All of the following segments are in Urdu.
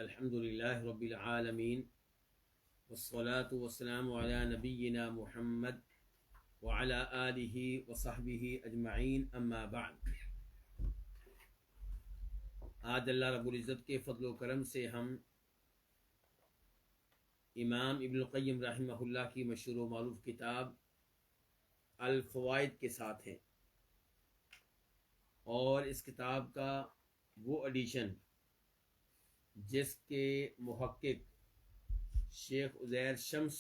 الحمدللہ رب العالمین والصلاة والسلام علی نبینا محمد وعلی آلہ وصحبہ اجمعین، اما بعد۔ آج اللہ رب العزت کے فضل و کرم سے ہم امام ابن القیم رحمہ اللہ کی مشہور و معروف کتاب الفوائد کے ساتھ ہیں، اور اس کتاب کا وہ ایڈیشن جس کے محقق شیخ عزیر شمس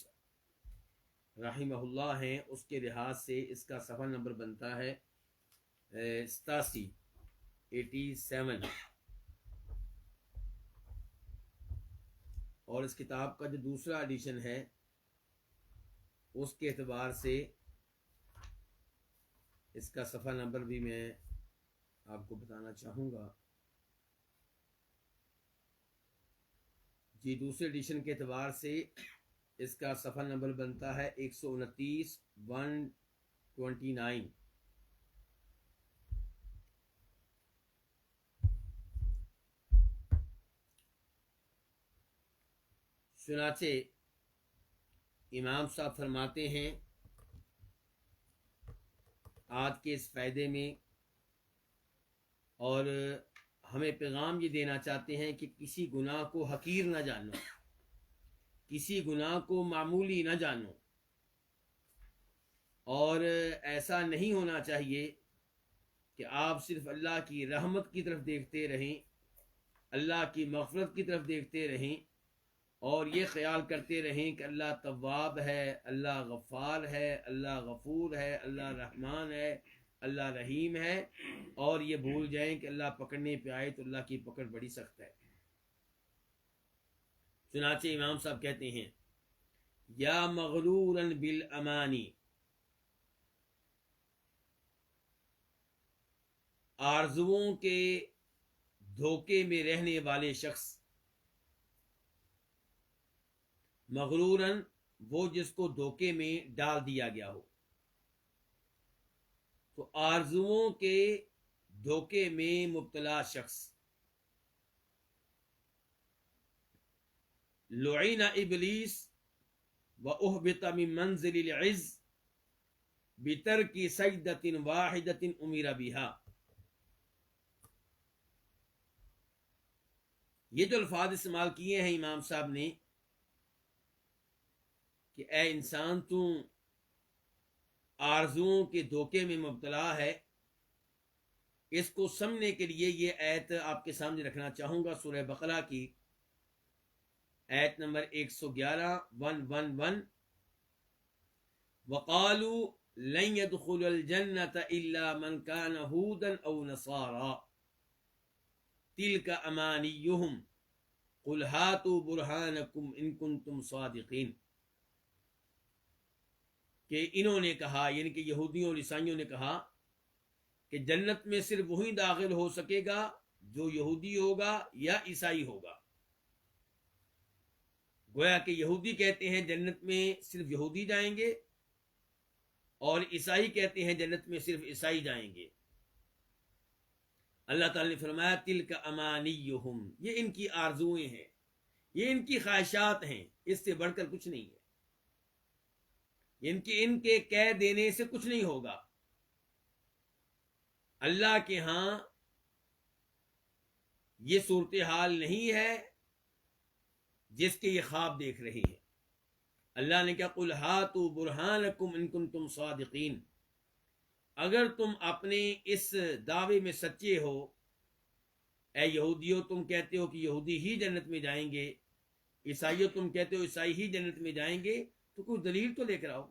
رحمہ اللہ ہیں، اس کے لحاظ سے اس کا صفحہ نمبر بنتا ہے 87 اور اس کتاب کا جو دوسرا ایڈیشن ہے اس کے اعتبار سے اس کا صفحہ نمبر بھی میں آپ کو بتانا چاہوں گا۔ جی، دوسرے ایڈیشن کے اعتبار سے اس کا صفحہ نمبر بنتا ہے 129 129۔ چنانچہ امام صاحب فرماتے ہیں آج کے اس فائدے میں، اور ہمیں پیغام یہ دینا چاہتے ہیں کہ کسی گناہ کو حقیر نہ جانو، کسی گناہ کو معمولی نہ جانو، اور ایسا نہیں ہونا چاہیے کہ آپ صرف اللہ کی رحمت کی طرف دیکھتے رہیں، اللہ کی مغفرت کی طرف دیکھتے رہیں، اور یہ خیال کرتے رہیں کہ اللہ تواب ہے، اللہ غفار ہے، اللہ غفور ہے، اللہ رحمان ہے، اللہ رحیم ہے، اور یہ بھول جائیں کہ اللہ پکڑنے پہ آئے تو اللہ کی پکڑ بڑی سخت ہے۔ چنانچہ امام صاحب کہتے ہیں یا مغرورا بالامانی، آرزوؤں کے دھوکے میں رہنے والے شخص، مغرورن وہ جس کو دھوکے میں ڈال دیا گیا ہو، تو آرزوؤں کے دھوکے میں مبتلا شخص، لعین ابلیس واحبط من منزل العز بترک سجدۃ واحدۃ امر بها۔ یہ جو الفاظ استعمال کیے ہیں امام صاحب نے کہ اے انسان تو آرزوؤں کے دھوکے میں مبتلا ہے، اس کو سمجھنے کے لیے یہ آیت آپ کے سامنے رکھنا چاہوں گا، سورہ بقرہ کی آیت نمبر 111 111۔ وَقَالُوا لَن يَدْخُلَ الْجَنَّةَ إِلَّا مَنْ كَانَ هُودًا أَوْ نَصَارَىٰ تِلْكَ أَمَانِيُّهُمْ قُلْ هَاتُوا بُرْهَانَكُمْ إِن كُنتُمْ صَادِقِينَ، کہ انہوں نے کہا، یعنی کہ یہودیوں اور عیسائیوں نے کہا کہ جنت میں صرف وہی داخل ہو سکے گا جو یہودی ہوگا یا عیسائی ہوگا۔ گویا کہ یہودی کہتے ہیں جنت میں صرف یہودی جائیں گے، اور عیسائی کہتے ہیں جنت میں صرف عیسائی جائیں گے۔ اللہ تعالی نے فرمایا تلک امانیہم، یہ ان کی آرزویں ہیں، یہ ان کی خواہشات ہیں، اس سے بڑھ کر کچھ نہیں ہے، ان کے کہہ دینے سے کچھ نہیں ہوگا۔ اللہ کے ہاں یہ صورتحال نہیں ہے جس کے یہ خواب دیکھ رہے ہیں۔ اللہ نے کہا قُلْ هَاتُوا بُرْهَانَكُمْ إِن كُنتُمْ صَادِقِينَ، اگر تم اپنے اس دعوے میں سچے ہو، اے یہودیو تم کہتے ہو کہ یہودی ہی جنت میں جائیں گے، عیسائیو تم کہتے ہو عیسائی ہی جنت میں جائیں گے، تو کوئی دلیل تو لے کر آؤ،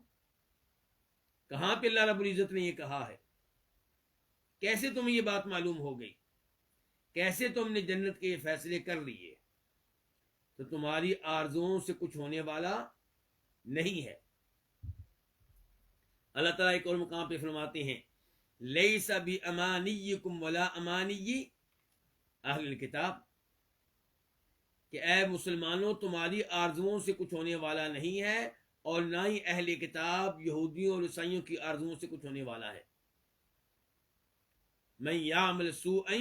کہاں پہ اللہ رب العزت نے یہ کہا ہے؟ کیسے تمہیں یہ بات معلوم ہو گئی؟ کیسے تم نے جنت کے یہ فیصلے کر لیے؟ تو تمہاری آرزوؤں سے کچھ ہونے والا نہیں ہے۔ اللہ تعالیٰ ایک اور مقام پہ فرماتے ہیں لیس بامانیکم ولا امانی اہل الکتاب، کہ اے مسلمانوں تمہاری آرزوؤں سے کچھ ہونے والا نہیں ہے، اور نہ ہی اہل کتاب یہودیوں اور عیسائیوں کی آرزوؤں سے کچھ ہونے والا ہے۔ من یعمل سوءا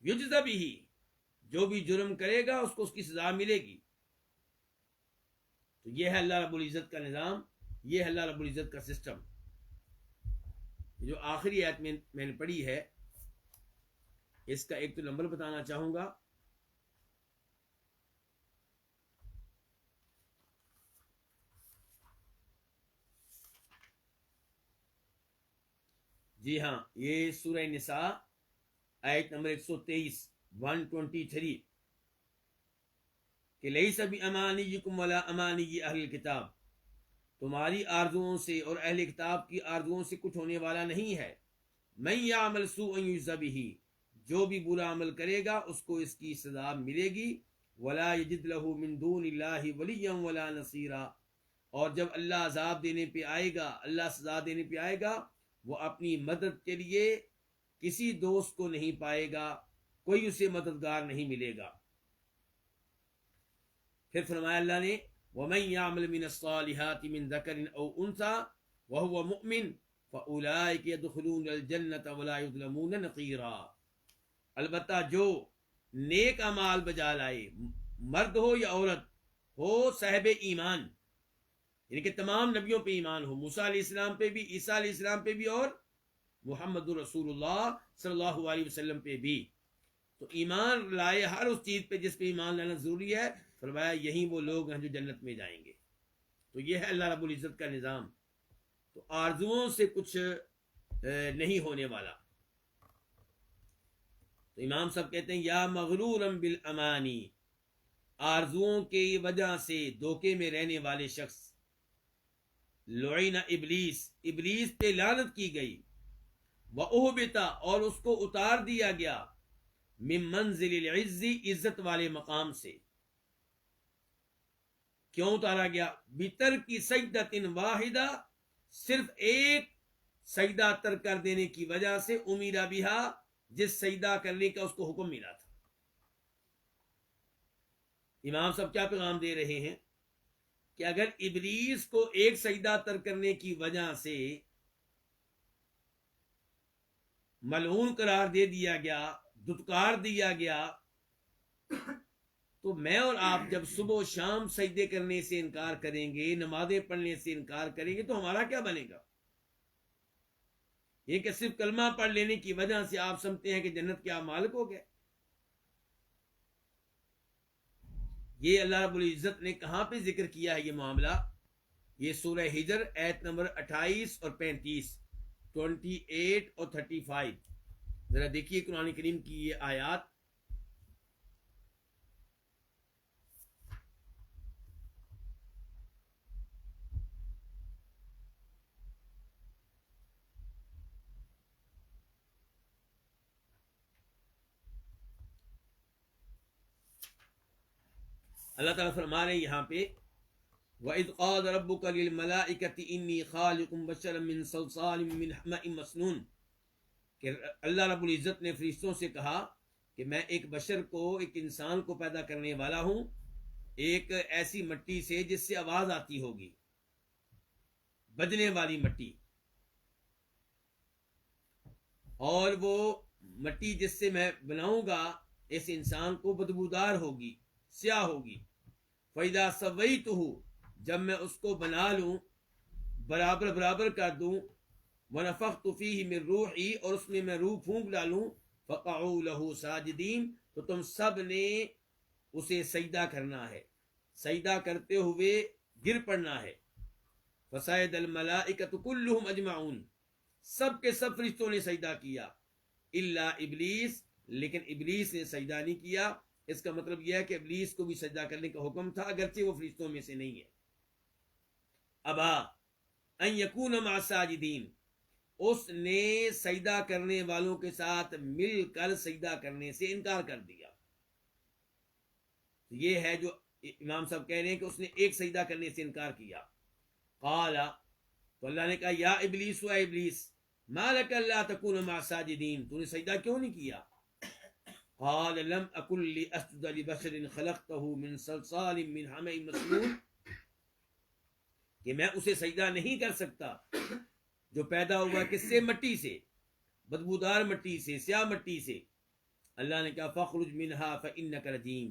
یجز بہ، جو بھی جرم کرے گا اس کو اس کی سزا ملے گی۔ تو یہ ہے اللہ رب العزت کا نظام، یہ ہے اللہ رب العزت کا سسٹم۔ جو آخری آیت میں نے پڑھی ہے، اس کا ایک تو نمبر بتانا چاہوں گا، جی ہاں، یہ سورہ نساء آیت نمبر 123 123 کہ لیس بامانیکم ولا امانی اہل کتاب، تمہاری آرزوؤں سے اور اہل کتاب کی آرزوؤں سے کچھ ہونے والا نہیں ہے۔ من یعمل سوءا یجز بہ، جو بھی برا عمل کرے گا اس کو اس کی سزا ملے گی۔ ولا یجد له من دون اللہ ولیا ولا نصیرا، اور جب اللہ عذاب دینے پہ آئے گا، اللہ سزا دینے پہ آئے گا، وہ اپنی مدد کے لیے کسی دوست کو نہیں پائے گا، کوئی اسے مددگار نہیں ملے گا۔ پھر فرمایا اللہ نے وَمَن يَعْمَلْ مِنَ الصَّالِحَاتِ مِن ذَكَرٍ أَوْ أُنثَىٰ وَهُوَ مُؤْمِنٌ فَأُولَٰئِكَ يَدْخُلُونَ الْجَنَّةَ وَلَا يُظْلَمُونَ نَقِيرًا، البتہ جو نیک اعمال بجا لائے، مرد ہو یا عورت ہو، صاحب ایمان، یعنی کہ تمام نبیوں پہ ایمان ہو، موسیٰ علیہ السلام پہ بھی، عیسیٰ علیہ السلام پہ بھی، اور محمد رسول اللہ صلی اللہ علیہ وسلم پہ بھی، تو ایمان لائے ہر اس چیز پہ جس پہ ایمان لانا ضروری ہے۔ فرمایا یہی وہ لوگ ہیں جو جنت میں جائیں گے۔ تو یہ ہے اللہ رب العزت کا نظام۔ تو آرزوؤں سے کچھ نہیں ہونے والا۔ تو امام صاحب کہتے ہیں یا مغرورا بالامانی، آرزوؤں کی وجہ سے دھوکے میں رہنے والے شخص، لعین ابلیس، ابلیس پہ لعنت کی گئی، وَأُهْبِطَ، اور اس کو اتار دیا گیا، من منزل العز، عزت والے مقام سے۔ کیوں اتارا گیا؟ بِتَرْکِ سجدۃ واحدہ، صرف ایک سجدہ ترک کر دینے کی وجہ سے، امیرا بہا، جس سجدہ کرنے کا اس کو حکم ملا تھا۔ امام صاحب کیا پیغام دے رہے ہیں کہ اگر ابلیس کو ایک سجدہ ترک کرنے کی وجہ سے ملعون قرار دے دیا گیا، دھتکار دیا گیا، تو میں اور آپ جب صبح و شام سجدے کرنے سے انکار کریں گے، نمازیں پڑھنے سے انکار کریں گے، تو ہمارا کیا بنے گا؟ یہ کہ صرف کلمہ پڑھ لینے کی وجہ سے آپ سمجھتے ہیں کہ جنت کے آپ مالک ہو گئے۔ یہ اللہ رب العزت نے کہاں پہ ذکر کیا ہے یہ معاملہ؟ یہ سورہ ہجر آیت نمبر 28 اور 35، 28 اور 35، ذرا دیکھیے قرآن کریم کی یہ آیات۔ اللہ تعالیٰ فرما رہے ہیں یہاں پہ وَإِذْ قَالَ رَبُّكَ لِلْمَلَائِكَةِ إِنِّي خَالِقٌ بَشَرًا مِّن صَلْصَالٍ مِّنْ حَمَإٍ مَّسْنُونٍ، کہ اللہ رب العزت نے فرشتوں سے کہا کہ میں ایک بشر کو، ایک انسان کو پیدا کرنے والا ہوں ایک ایسی مٹی سے جس سے آواز آتی ہوگی، بجنے والی مٹی، اور وہ مٹی جس سے میں بناؤں گا اس انسان کو بدبودار ہوگی، سیاہ ہوگی۔ فَإِذَا سَوَّيْتُهُ، جب میں اس کو بنا لوں، برابر برابر کر دوں، وَنَفَخْتُ فِيهِ مِن رُوحِي، اور اس میں روح پھونک ڈالوں، فَقَعُوا لَهُ سَاجِدِينَ، تو تم سب نے اسے سجدہ کرنا ہے، سجدہ کرتے ہوئے گر پڑنا ہے۔ فَسَجَدَ الْمَلَائِكَةُ كُلُّهُمْ أَجْمَعُونَ، سب کے سب فرشتوں نے سجدہ کیا، الا ابلیس، لیکن ابلیس نے سجدہ نہیں کیا۔ اس کا مطلب یہ ہے کہ ابلیس کو بھی سجدہ کرنے کا حکم تھا، اگرچہ وہ فرشتوں میں سے نہیں ہے۔ ابا ان یکون مع الساجدین، اس نے سجدہ کرنے والوں کے ساتھ مل کر سجدہ کرنے سے انکار کر دیا۔ یہ ہے جو امام صاحب کہہ رہے ہیں کہ اس نے ایک سجدہ کرنے سے انکار کیا۔ قال، تو اللہ نے کہا یا ابلیس، و ابلیس، ما لک الا تکون مع الساجدین، تو نے سجدہ کیوں نہیں کیا؟ قال لم اکن لاسجد لبشر خلقته من صلصال من حمأ مسنون، کہ میں اسے سجدہ نہیں کر سکتا جو پیدا ہوا کس سے؟ مٹی سے، بدبودار مٹی سے، سیاہ مٹی سے۔ اللہ نے کہا فخرج منہا فانک رجیم،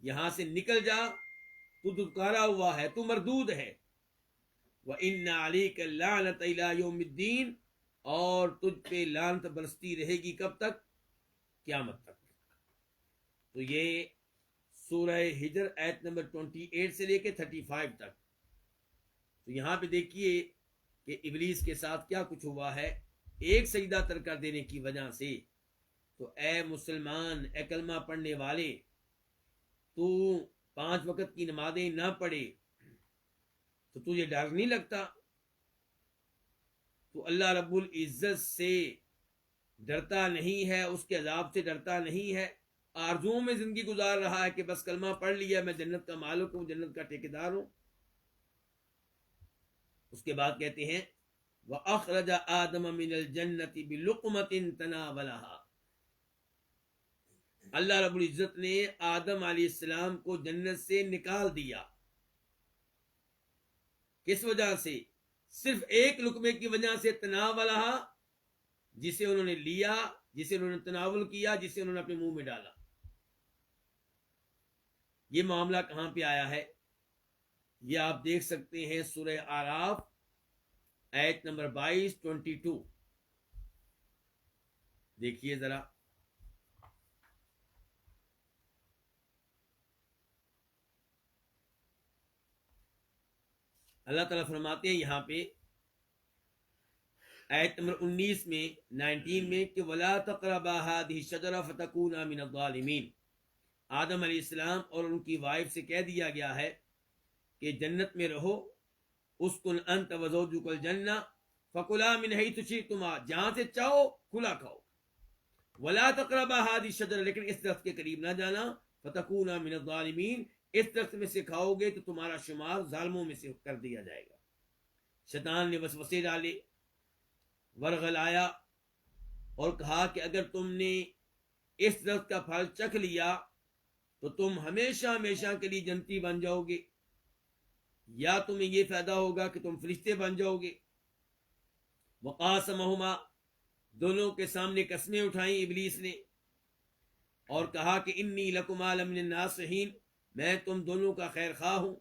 یہاں سے نکل جا، تو دھتکارا ہوا ہے، تو مردود ہے، وان علیک اللعنۃ الی یوم الدین، اور تجھ پہ لعنت برستی رہے گی کب تک؟ قیامت تک۔ تو یہ سورہ ہجر آیت نمبر 28 سے لے کے 35 تک۔ تو یہاں پہ دیکھیے کہ ابلیس کے ساتھ کیا کچھ ہوا ہے ایک سجدہ ترک کر دینے کی وجہ سے۔ تو اے مسلمان، اے کلمہ پڑھنے والے، تو 5 وقت کی نمازیں نہ پڑھے تو تجھے ڈر نہیں لگتا؟ تو اللہ رب العزت سے ڈرتا نہیں ہے، اس کے عذاب سے ڈرتا نہیں ہے، آرزوؤں میں زندگی گزار رہا ہے کہ بس کلمہ پڑھ لیا، میں جنت کا مالک ہوں، جنت کا ٹھیکیدار ہوں۔ اس کے بعد کہتے ہیں وَأَخْرَجَ آدَمَ مِنَ الْجَنَّةِ بِلُقْمَةٍ تَنَاوَلَهَا، اللہ رب العزت نے آدم علیہ السلام کو جنت سے نکال دیا۔ کس وجہ سے؟ صرف ایک لقمے کی وجہ سے، تناولہا، جسے انہوں نے لیا، جسے انہوں نے تناول کیا، جسے انہوں نے اپنے منہ میں ڈالا۔ یہ معاملہ کہاں پہ آیا ہے؟ یہ آپ دیکھ سکتے ہیں سورہ اعراف آیت نمبر 22 دیکھیے ذرا۔ اللہ تعالیٰ فرماتے ہیں یہاں پہ آیت نمبر 19 میں کہ وَلَا تَقْرَبَا هَٰذِهِ الشَّجَرَةَ فَتَكُونَا مِنَ الظَّالِمِينَ، آدم علیہ السلام اور ان کی وائف سے کہہ دیا گیا ہے کہ جنت میں رہو، اسکن انت وزوجک الجنہ فکلا من حیث شئتما، جہاں سے چاہو کھلا کھاؤ، ولا تقربا هذه الشجرة، لیکن اس درخت کے قریب نہ جانا، فتکونا من الظالمین، اس درخت میں سے کھاؤ گے تو تمہارا شمار ظالموں میں سے کر دیا جائے گا۔ شیطان نے وسوسے ڈالے، ورغلایا اور کہا کہ اگر تم نے اس درخت کا پھل چکھ لیا تو تم ہمیشہ ہمیشہ کے لیے جنتی بن جاؤ گے، یا تمہیں یہ فائدہ ہوگا کہ تم فرشتے بن جاؤ گے۔ وقاسمہما، دونوں کے سامنے قسمیں اٹھائیں ابلیس نے، اور کہا کہ انی لکما لمن الناصحین، میں تم دونوں کا خیر خواہ ہوں۔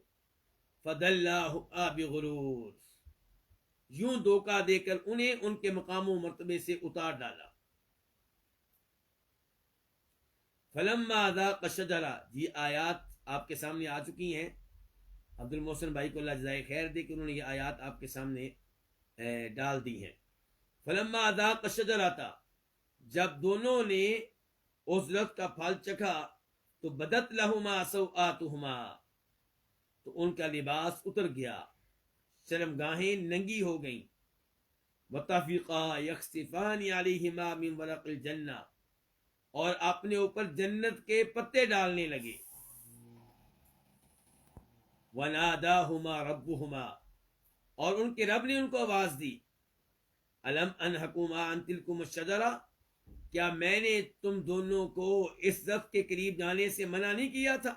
فدلاہما بغرور، یوں دھوکہ دے کر انہیں ان کے مقام و مرتبے سے اتار ڈالا۔ فلما ذاق الشجرہ، یہ آیات آپ کے سامنے آ چکی ہیں، عبد المحسن بھائی کو اللہ جزائے خیر دے کہ انہوں نے یہ آیات آپ کے سامنے ڈال دی ہیں۔ فلما ذاق الشجرہ، جب دونوں نے اس درخت کا پھل چکھا تو بدت لہما سوآتہما، تو ان کا لباس اتر گیا، شرمگاہیں ننگی ہو گئیں۔ وطفقا یخصفان علیہما من ورق الجنہ، اور اپنے اوپر جنت کے پتے ڈالنے لگے۔ وَنَادَاهُمَا رَبُّهُمَا، اور ان کے رب نے ان کو آواز دی، أَلَمْ أَنْهَكُمَا عَنْ تِلْكُمُ الشَّجَرَةِ، کیا میں نے تم دونوں کو اس درخت کے قریب جانے سے منع نہیں کیا تھا؟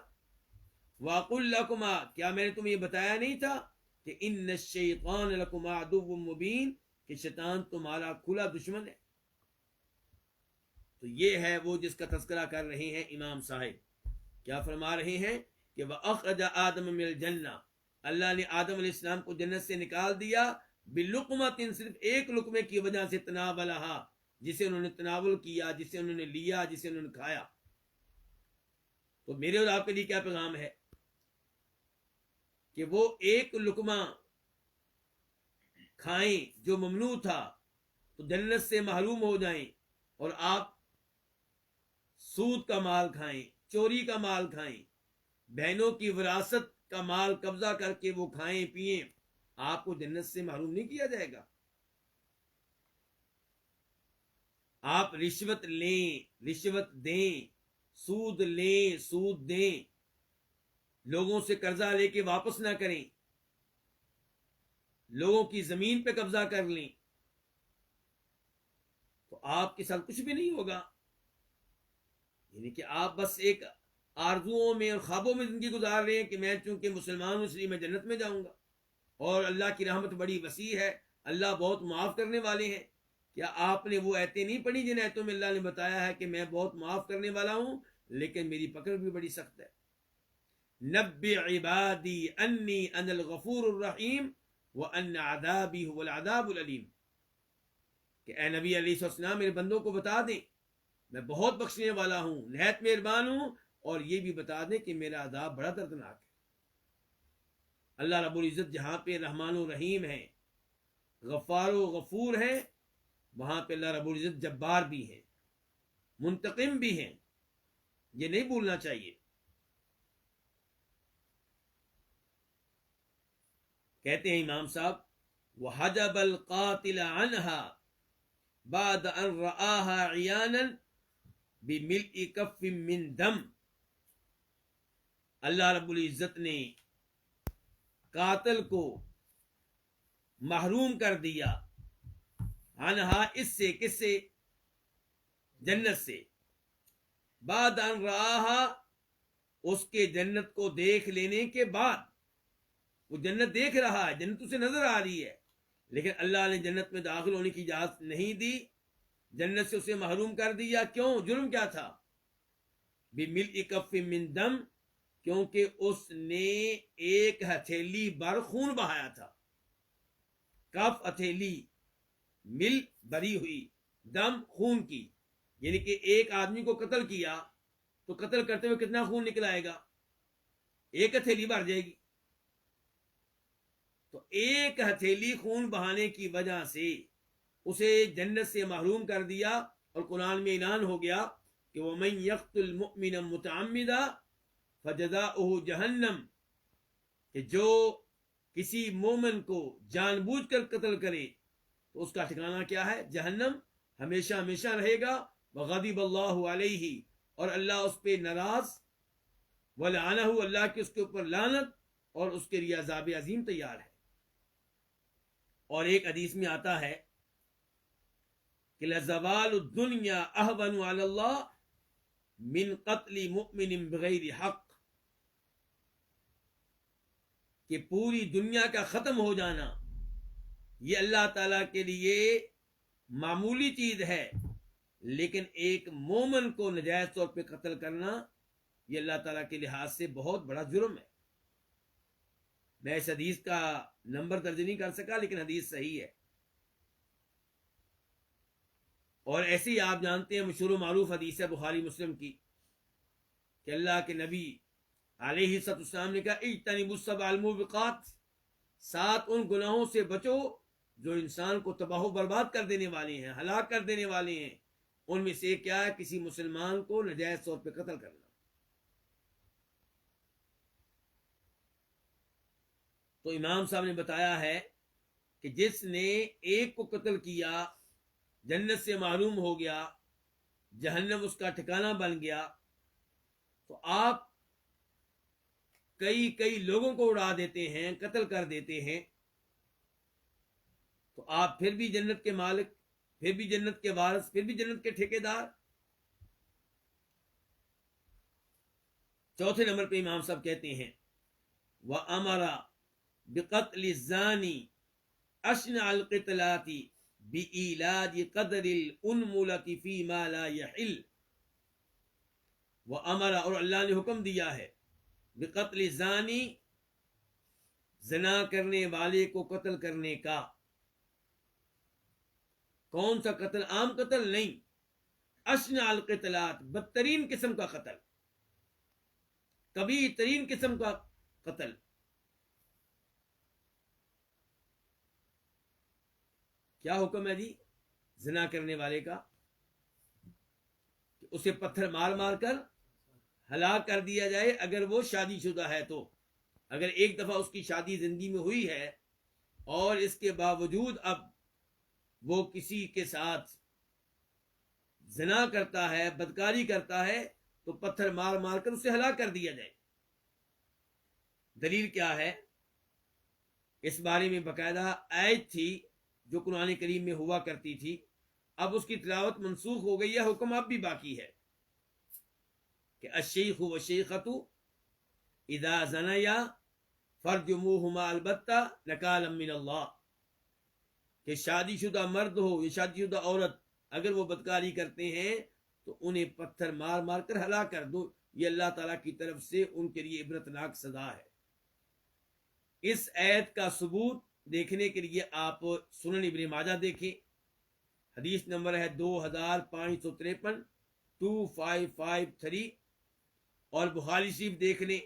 وَأَقُلْ لَكُمَا، کیا میں نے تمہیں یہ بتایا نہیں تھا کہ إِنَّ الشَّيْطَانَ لَكُمَا عَدُوٌّ مُبِينٌ، کہ شیطان تمہارا کھلا دشمن ہے۔ تو یہ ہے وہ جس کا تذکرہ کر رہے ہیں امام صاحب، کیا فرما رہے ہیں کہ وَأَخْرَجَ آدَمَ مِنَ الْجَنَّةِ، اللہ نے آدم علیہ السلام کو جنت سے نکال دیا، بِلُقْمَةٍ، صرف ایک لقمے کی وجہ سے، تناولہا، جسے انہوں نے تناول کیا، جسے انہوں نے لیا، جسے انہوں نے کھایا۔ تو میرے اور آپ کے لیے کیا پیغام ہے کہ وہ ایک لقمہ کھائیں جو ممنوع تھا تو جنت سے محروم ہو جائیں، اور آپ سود کا مال کھائیں، چوری کا مال کھائیں، بہنوں کی وراثت کا مال قبضہ کر کے وہ کھائیں پیئیں، آپ کو جنت سے محروم نہیں کیا جائے گا۔ آپ رشوت لیں، رشوت دیں، سود لیں، سود دیں، لوگوں سے قرضہ لے کے واپس نہ کریں، لوگوں کی زمین پہ قبضہ کر لیں، تو آپ کے ساتھ کچھ بھی نہیں ہوگا۔ یعنی کہ آپ بس ایک آرزوؤں میں اور خوابوں میں زندگی گزار رہے ہیں کہ میں چونکہ مسلمان ہوں اس لیے میں جنت میں جاؤں گا، اور اللہ کی رحمت بڑی وسیع ہے، اللہ بہت معاف کرنے والے ہیں، کیا آپ نے وہ ایتیں نہیں پڑھی جن ایتوں میں اللہ نے بتایا ہے کہ میں بہت معاف کرنے والا ہوں لیکن میری پکڑ بھی بڑی سخت ہے؟ نبئ عبادی انی انا الغفور الرحیم وان عذابی هو العذاب العلیم، کہ اے نبی علیہ السلام میرے بندوں کو بتا دیں میں بہت بخشنے والا ہوں، نہایت مہربان ہوں، اور یہ بھی بتا دیں کہ میرا عذاب بڑا دردناک ہے۔ اللہ رب العزت جہاں پہ رحمان و رحیم ہے، غفار و غفور ہے، وہاں پہ اللہ رب العزت جبار بھی ہیں، منتقم بھی ہیں، یہ نہیں بھولنا چاہیے۔ کہتے ہیں امام صاحب وحجب القاتل عنها بعد ان رآها عیانا بملء کف من دم، اللہ رب العزت نے قاتل کو محروم کر دیا، عنہا اس سے، کس سے؟ جنت سے، بعد ان رآہا اس کے جنت کو دیکھ لینے کے بعد، وہ جنت دیکھ رہا ہے، جنت اسے نظر آ رہی ہے، لیکن اللہ نے جنت میں داخل ہونے کی اجازت نہیں دی، جنت سے اسے محروم کر دیا۔ کیوں؟ جرم کیا تھا؟ بملء کف من دم، کیونکہ اس نے ایک ہتھیلی بھر خون بہایا تھا۔ کف ہتھیلی، مل بری ہوئی، دم خون کی، یعنی کہ ایک آدمی کو قتل کیا تو قتل کرتے ہوئے کتنا خون نکل آئے گا؟ ایک ہتھیلی بھر جائے گی۔ تو ایک ہتھیلی خون بہانے کی وجہ سے اسے جنت سے محروم کر دیا، اور قرآن میں اعلان ہو گیا کہ وَمَن يَقْتُلْ مُؤْمِنًا مُتَعَمِّدًا فَجَزَاؤُهُ جہنم، کہ جو کسی مومن کو جان بوجھ کر قتل کرے تو اس کا ٹھکانہ کیا ہے؟ جہنم، ہمیشہ ہمیشہ رہے گا۔ وغضب اللہ علیہ، اور اللہ اس پہ ناراض، ولعنہ، اللہ کی اس کے اوپر لعنت، اور اس کے لیے عذاب عظیم تیار ہے۔ اور ایک حدیث میں آتا ہے کہ لزوال الدنیا اہون علی اللہ من قتل مؤمن بغیر حق، کہ پوری دنیا کا ختم ہو جانا یہ اللہ تعالی کے لیے معمولی چیز ہے، لیکن ایک مومن کو نجائز طور پہ قتل کرنا یہ اللہ تعالیٰ کے لحاظ سے بہت بڑا جرم ہے۔ میں اس حدیث کا نمبر درج نہیں کر سکا، لیکن حدیث صحیح ہے۔ اور ایسے ہی آپ جانتے ہیں مشہور و معروف حدیث ہے بخاری مسلم کی کہ اللہ کے نبی علیہ السلام نے کہا اجتنبوا السبع الموبقات، 7 ان گناہوں سے بچو جو انسان کو تباہ و برباد کر دینے والے ہیں، ہلاک کر دینے والے ہیں۔ ان میں سے کیا ہے؟ کسی مسلمان کو نجائز طور پہ قتل کرنا۔ تو امام صاحب نے بتایا ہے کہ جس نے ایک کو قتل کیا جنت سے محروم ہو گیا، جہنم اس کا ٹھکانہ بن گیا۔ تو آپ کئی لوگوں کو اڑا دیتے ہیں، قتل کر دیتے ہیں، تو آپ پھر بھی جنت کے مالک، پھر بھی جنت کے وارث، پھر بھی جنت کے ٹھیکیدار۔ چوتھے نمبر پہ امام صاحب کہتے ہیں وَأَمَرَ بِقَتْلِ الزَّانِي أَشْنَعَ الْقِتْلَاتِ بِإِيلَاجِ قَدْرِ الْأُنْمُلَةِ فِي مَا لَا يَحِلُّ، وَأَمَرَ، اور اللہ نے حکم دیا ہے، بقتل الزانی، زنا کرنے والے کو قتل کرنے کا۔ کون سا قتل؟ عام قتل نہیں، اشنع القتلات، بدترین قسم کا قتل، کبھی ترین قسم کا قتل۔ کیا حکم ہے جی زنا کرنے والے کا؟ کہ اسے پتھر مار مار کر ہلاک کر دیا جائے اگر وہ شادی شدہ ہے تو۔ اگر ایک دفعہ اس کی شادی زندگی میں ہوئی ہے اور اس کے باوجود اب وہ کسی کے ساتھ زنا کرتا ہے، بدکاری کرتا ہے، تو پتھر مار مار کر اسے ہلاک کر دیا جائے۔ دلیل کیا ہے؟ اس بارے میں باقاعدہ آیت تھی جو قرآن کریم میں ہوا کرتی تھی، اب اس کی تلاوت منسوخ ہو گئی ہے، حکم اب بھی باقی ہے کہ الشیخ والشیخۃ اذا زنیا فرجموہما البتہ نکالا من اللہ، کہ شادی شدہ مرد ہو یا شادی شدہ عورت اگر وہ بدکاری کرتے ہیں تو انہیں پتھر مار مار کر ہلاک کر دو. یہ اللہ تعالیٰ کی طرف سے ان کے لیے عبرتناک سزا ہے. اس آیت کا ثبوت دیکھنے کے لیے آپ سنن ابن ماجہ دیکھیں. حدیث نمبر ہے 2553 2553. اور بخاری شریف دیکھ لیں,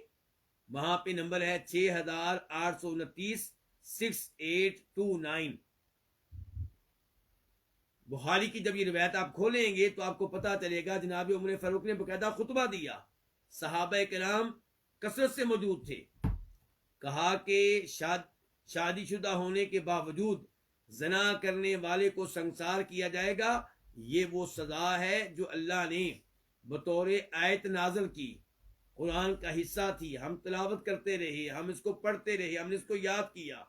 وہاں پہ نمبر ہے 6829 6829. بخاری کی جب یہ روایت آپ کھولیں گے تو آپ کو پتا چلے گا جناب عمر فاروق نے باقاعدہ خطبہ دیا, صحابہ کرام کثرت سے موجود تھے. کہا کہ شادی شدہ ہونے کے باوجود زنا کرنے والے کو سنسار کیا جائے گا. یہ وہ سزا ہے جو اللہ نے بطور آیت نازل کی, قرآن کا حصہ تھی, ہم تلاوت کرتے رہے, ہم اس کو پڑھتے رہے, ہم نے اس کو یاد کیا,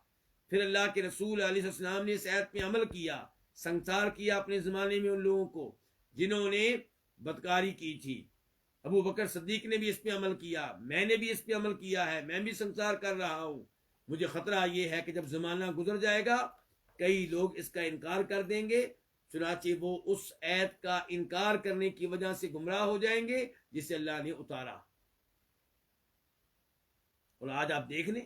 پھر اللہ کے رسول علیہ السلام نے اس آیت پہ عمل کیا, سنسار کیا اپنے زمانے میں ان لوگوں کو جنہوں نے بدکاری کی تھی. ابو بکر صدیق نے بھی اس پہ عمل کیا, میں نے بھی اس پہ عمل کیا ہے, میں بھی سنسار کر رہا ہوں. مجھے خطرہ یہ ہے کہ جب زمانہ گزر جائے گا کئی لوگ اس کا انکار کر دیں گے, چنانچہ وہ اس آیت کا انکار کرنے کی وجہ سے گمراہ ہو جائیں گے جسے اللہ نے اتارا. اور آج آپ دیکھ لیں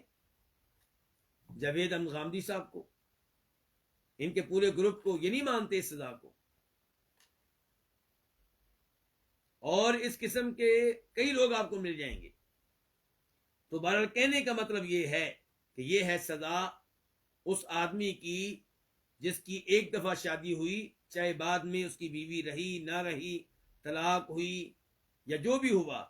جاوید احمد غامدی صاحب کو, ان کے پورے گروپ کو, یہ نہیں مانتے اس سزا کو. اور اس قسم کے کئی لوگ آپ کو مل جائیں گے. تو بہرحال کہنے کا مطلب یہ ہے کہ یہ ہے سزا اس آدمی کی جس کی ایک دفعہ شادی ہوئی, چاہے بعد میں اس کی بیوی رہی نہ رہی, طلاق ہوئی یا جو بھی ہوا,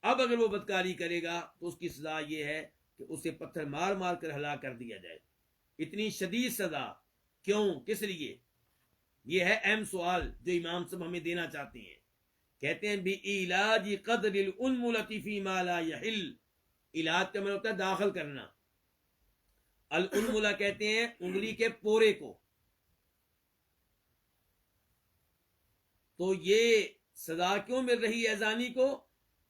اب اگر وہ بدکاری کرے گا تو اس کی سزا یہ ہے کہ اسے پتھر مار مار کر ہلاک کر دیا جائے. اتنی شدید سزا کیوں, کس لیے؟ یہ ہے اہم سوال جو امام صاحب ہمیں دینا چاہتے ہیں. کہتے ہیں بِعِلَاجِ قَدْرِ الْأُنْمُلَةِ فِي مَا لَا يَحِلُّ. علاج کا مطلب ہوتا ہے داخل کرنا. الانملہ کہتے ہیں انگلی کے پورے کو. تو یہ سزا کیوں مل رہی ہے زانی کو؟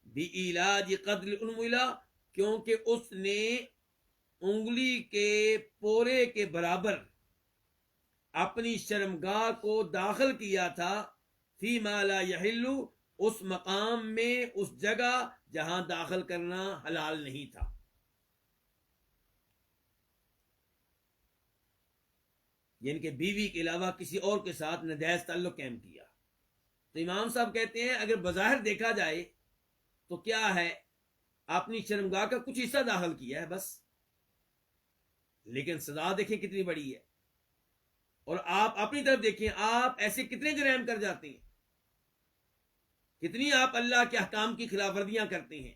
بِعِلَاجِ قَدْرِ الْأُنْمُلَةِ, کیونکہ اس نے انگلی کے پورے کے برابر اپنی شرمگاہ کو داخل کیا تھا, فی ما لا یحل, اس مقام میں, اس جگہ جہاں داخل کرنا حلال نہیں تھا. یعنی کہ بیوی کے علاوہ کسی اور کے ساتھ ناجائز تعلق قائم کیا. تو امام صاحب کہتے ہیں اگر بظاہر دیکھا جائے تو کیا ہے, اپنی شرمگاہ کا کچھ حصہ داخل کیا ہے بس, لیکن سزا دیکھیں کتنی بڑی ہے. اور آپ اپنی طرف دیکھیں, آپ ایسے کتنے جرائم کر جاتے ہیں, کتنی آپ اللہ کے احکام کی خلاف ورزیاں کرتے ہیں,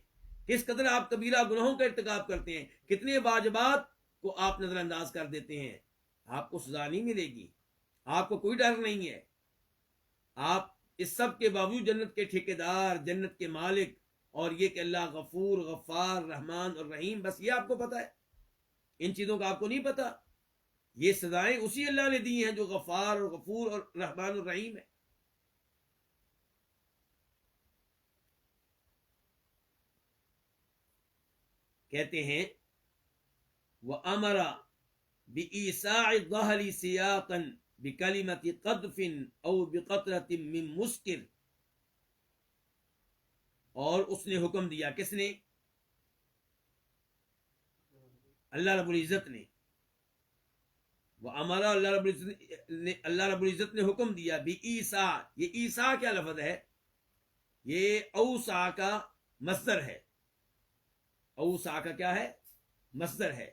کس قدر آپ کبیرہ گناہوں کا ارتکاب کرتے ہیں, کتنے واجبات کو آپ نظر انداز کر دیتے ہیں. آپ کو سزا نہیں ملے گی, آپ کو کوئی ڈر نہیں ہے. آپ اس سب کے باوجود جنت کے ٹھیکیدار, جنت کے مالک, اور یہ کہ اللہ غفور, غفار, رحمان اور رحیم, بس یہ آپ کو پتا ہے. ان چیزوں کا آپ کو نہیں پتا. یہ سزائیں اسی اللہ نے دی ہیں جو غفار اور غفور اور رحمان اور رحیم ہے. کہتے ہیں وَأَمَرَ بِإِيسَاعِ الظَّهْرِ سِيَاقًا بِكَلِمَةِ قَذْفٍ أَوْ بِقَطْرَةٍ مِّن مُسْكِرٍ. اور اس نے حکم دیا, کس نے؟ اللہ رب العزت نے. وَأَمَرَ, اللہ رب العزت نے حکم دیا, بِإِيسَا, یہ عیسیٰ کیا لفظ ہے؟ یہ اوسا کا مصدر ہے. اوسا کا کیا ہے؟ مصدر ہے.